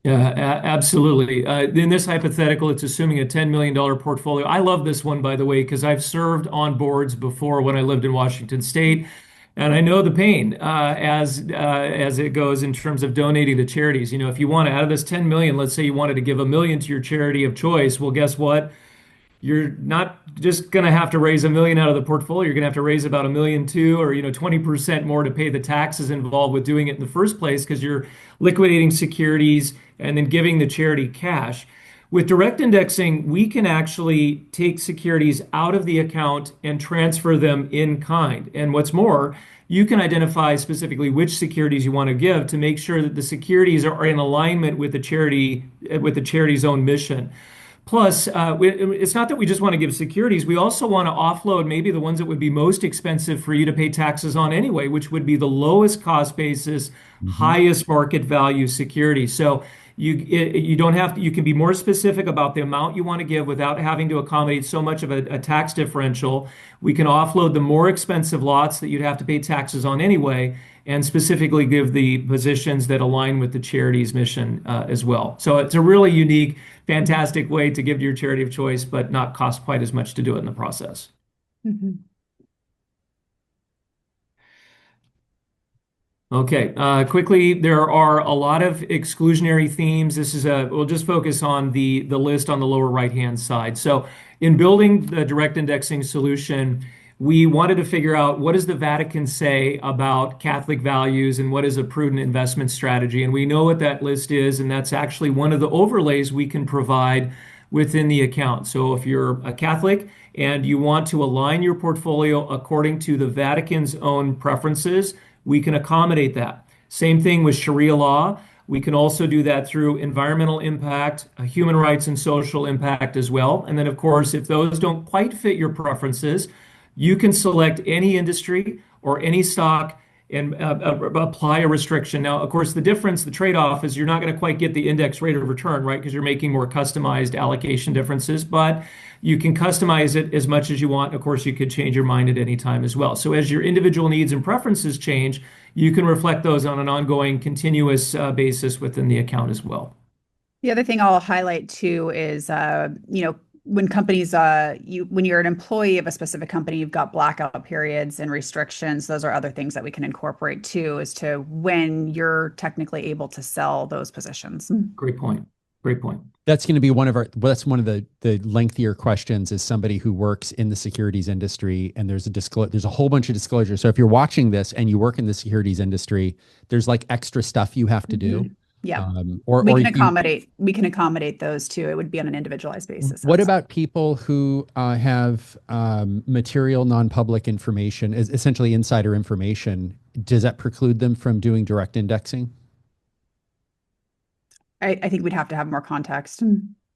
[SPEAKER 3] Yeah, absolutely. In this hypothetical, it's assuming a $10 million portfolio. I love this one, by the way, because I've served on boards before when I lived in Washington State. And I know the pain as it goes in terms of donating to charities. You know, if you want to, out of this 10 million, let's say you wanted to give 1 million to your charity of choice. Well, guess what? You're not just going to have to raise 1 million out of the portfolio. You're going to have to raise about 1 million too, or 20% more to pay the taxes involved with doing it in the first place because you're liquidating securities and then giving the charity cash. With direct indexing, we can actually take securities out of the account and transfer them in kind. And what's more, you can identify specifically which securities you want to give to make sure that the securities are in alignment with with the charity's own mission. Plus, it's not that we just want to give securities. We also want to offload maybe the ones that would be most expensive for you to pay taxes on anyway, which would be the lowest cost basis, highest market value securities. So you don't have to, you can be more specific about the amount you want to give without having to accommodate so much of a tax differential. We can offload the more expensive lots that you'd have to pay taxes on anyway, and specifically give the positions that align with the charity's mission as well. So it's a really unique, fantastic way to give to your charity of choice, but not cost quite as much to do it in the process.
[SPEAKER 2] Mhm.
[SPEAKER 3] Okay, quickly, there are a lot of exclusionary themes. We'll just focus on the list on the lower right-hand side. So in building the direct indexing solution, we wanted to figure out what does the Vatican say about Catholic values and what is a prudent investment strategy. And we know what that list is, and that's actually one of the overlays we can provide within the account. So if you're a Catholic and you want to align your portfolio according to the Vatican's own preferences, we can accommodate that. Same thing with Sharia law. We can also do that through environmental impact, human rights, and social impact as well. And then, of course, if those don't quite fit your preferences, you can select any industry or any stock and apply a restriction. Now, of course, the trade-off is you're not going to quite get the index rate of return, right? Because you're making more customized allocation differences, but you can customize it as much as you want. Of course, you could change your mind at any time as well. So as your individual needs and preferences change, you can reflect those on an ongoing, continuous basis within the account as well.
[SPEAKER 2] The other thing I'll highlight too is, when companies, when you're an employee of a specific company, you've got blackout periods and restrictions. Those are other things that we can incorporate too, as to when you're technically able to sell those positions.
[SPEAKER 3] Great point. Great point.
[SPEAKER 1] That's going to be that's one of the lengthier questions, is somebody who works in the securities industry, and there's a whole bunch of disclosure. So if you're watching this and you work in the securities industry, there's like extra stuff you have to do.
[SPEAKER 2] Yeah. We can accommodate those too. It would be on an individualized basis.
[SPEAKER 1] What about people who have material non-public information, essentially insider information? Does that preclude them from doing direct indexing?
[SPEAKER 2] I think we'd have to have more context.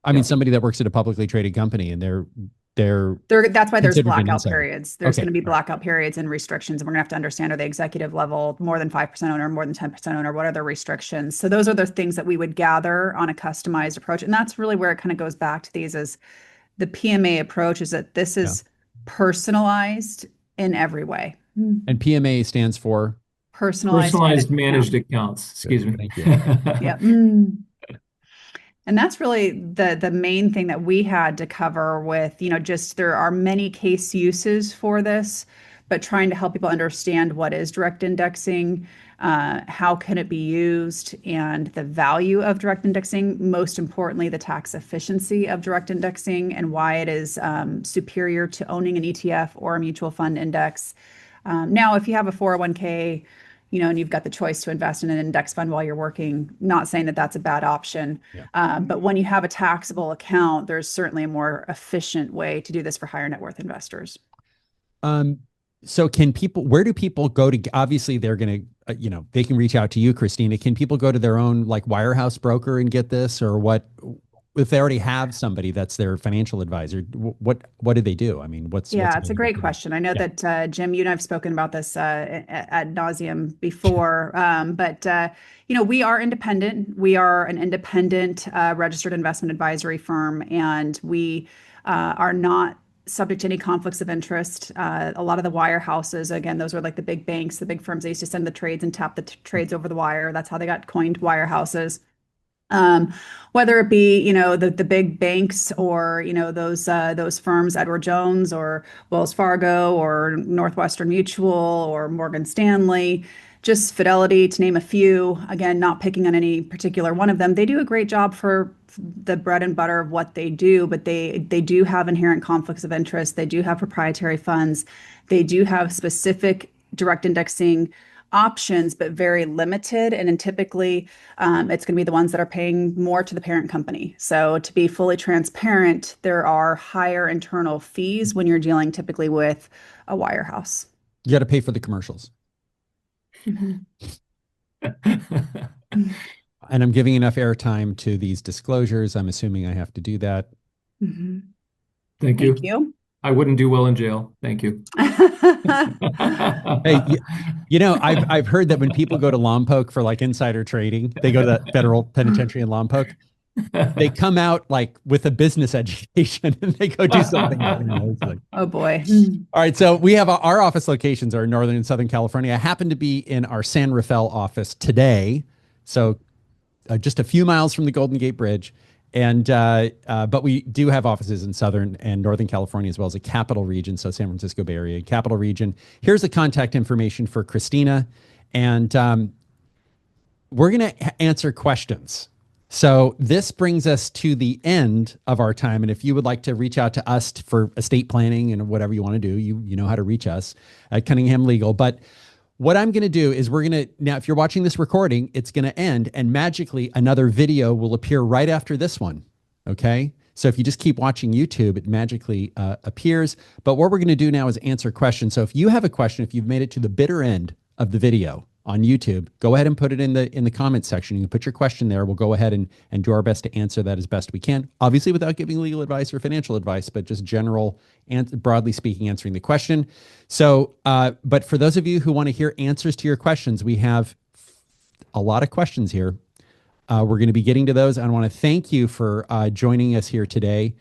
[SPEAKER 1] I mean, somebody that works at a publicly traded company and
[SPEAKER 2] that's why there's
[SPEAKER 1] considered an
[SPEAKER 2] blackout
[SPEAKER 1] insider.
[SPEAKER 2] periods. There's
[SPEAKER 1] Okay,
[SPEAKER 2] going to be
[SPEAKER 1] right.
[SPEAKER 2] blackout periods and restrictions. And we're going to have to understand, are they executive level, more than 5% owner, more than 10% owner? What are the restrictions? So those are the things that we would gather on a customized approach. And that's really where it kind of goes back to these, is the PMA approach, is that this is personalized in every way.
[SPEAKER 1] And PMA stands for
[SPEAKER 2] Personalized
[SPEAKER 3] managed accounts. Excuse me.
[SPEAKER 1] Thank you.
[SPEAKER 2] Yeah. And that's really the main thing that we had to cover with, just there are many case uses for this, but trying to help people understand what is direct indexing, how can it be used, and the value of direct indexing, most importantly, the tax efficiency of direct indexing and why it is superior to owning an ETF or a mutual fund index. Now, if you have a 401k, and you've got the choice to invest in an index fund while you're working, not saying that that's a bad option.
[SPEAKER 1] Yeah.
[SPEAKER 2] But when you have a taxable account, there's certainly a more efficient way to do this for higher net worth investors.
[SPEAKER 1] So where do people go to, obviously they're going to, they can reach out to you, Christina. Can people go to their own like wirehouse broker and get this, or what? If they already have somebody that's their financial advisor, what do they do? I mean, it's
[SPEAKER 2] a great question. I know that Jim, you and I have spoken about this ad nauseum before, but we are independent. We are an independent registered investment advisory firm, and we are not subject to any conflicts of interest. A lot of the wirehouses, again, those are like the big banks, the big firms. They used to send the trades and tap the trades over the wire. That's how they got coined wirehouses. Whether it be, the big banks or, those firms, Edward Jones or Wells Fargo or Northwestern Mutual or Morgan Stanley, just Fidelity, to name a few. Again, not picking on any particular one of them. They do a great job for the bread and butter of what they do, but they do have inherent conflicts of interest. They do have proprietary funds. They do have specific direct indexing options, but very limited. And then typically, it's going to be the ones that are paying more to the parent company. So to be fully transparent, there are higher internal fees when you're dealing typically with a wirehouse.
[SPEAKER 1] You got to pay for the commercials.
[SPEAKER 2] Mhm.
[SPEAKER 1] And I'm giving enough airtime to these disclosures. I'm assuming I have to do that.
[SPEAKER 2] Mhm.
[SPEAKER 3] Thank you.
[SPEAKER 2] Thank you.
[SPEAKER 3] I wouldn't do well in jail. Thank you.
[SPEAKER 1] Hey, I've heard that when people go to Lompoc for like insider trading, they go to the federal penitentiary in Lompoc. They come out like with a business education and they go do something. It's like,
[SPEAKER 2] Oh boy.
[SPEAKER 1] all right, so we have our office locations are in Northern and Southern California. I happen to be in our San Rafael office today, so just a few miles from the Golden Gate Bridge. And but we do have offices in Southern and Northern California as well as a capital region, so San Francisco Bay Area, capital region. Here's the contact information for Christina, and we're going to answer questions. So this brings us to the end of our time. And if you would like to reach out to us for estate planning and whatever you want to do, you know how to reach us at Cunningham Legal. But what I'm going to do is now, if you're watching this recording, it's going to end and magically another video will appear right after this one. Okay. So if you just keep watching YouTube, it magically appears. But what we're going to do now is answer questions. So if you have a question, if you've made it to the bitter end of the video on YouTube, go ahead and put it in the comments section. You can put your question there. We'll go ahead and do our best to answer that as best we can. Obviously without giving legal advice or financial advice, but just general and broadly speaking, answering the question. So, but for those of you who want to hear answers to your questions, we have a lot of questions here. We're going to be getting to those. I want to thank you for joining us here today,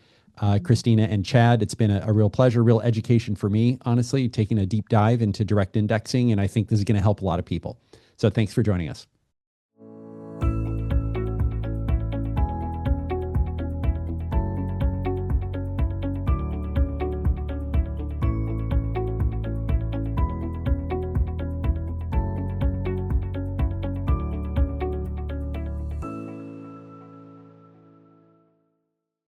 [SPEAKER 1] Christina and Chad. It's been a real pleasure, real education for me, honestly, taking a deep dive into direct indexing. And I think this is going to help a lot of people. So thanks for joining us.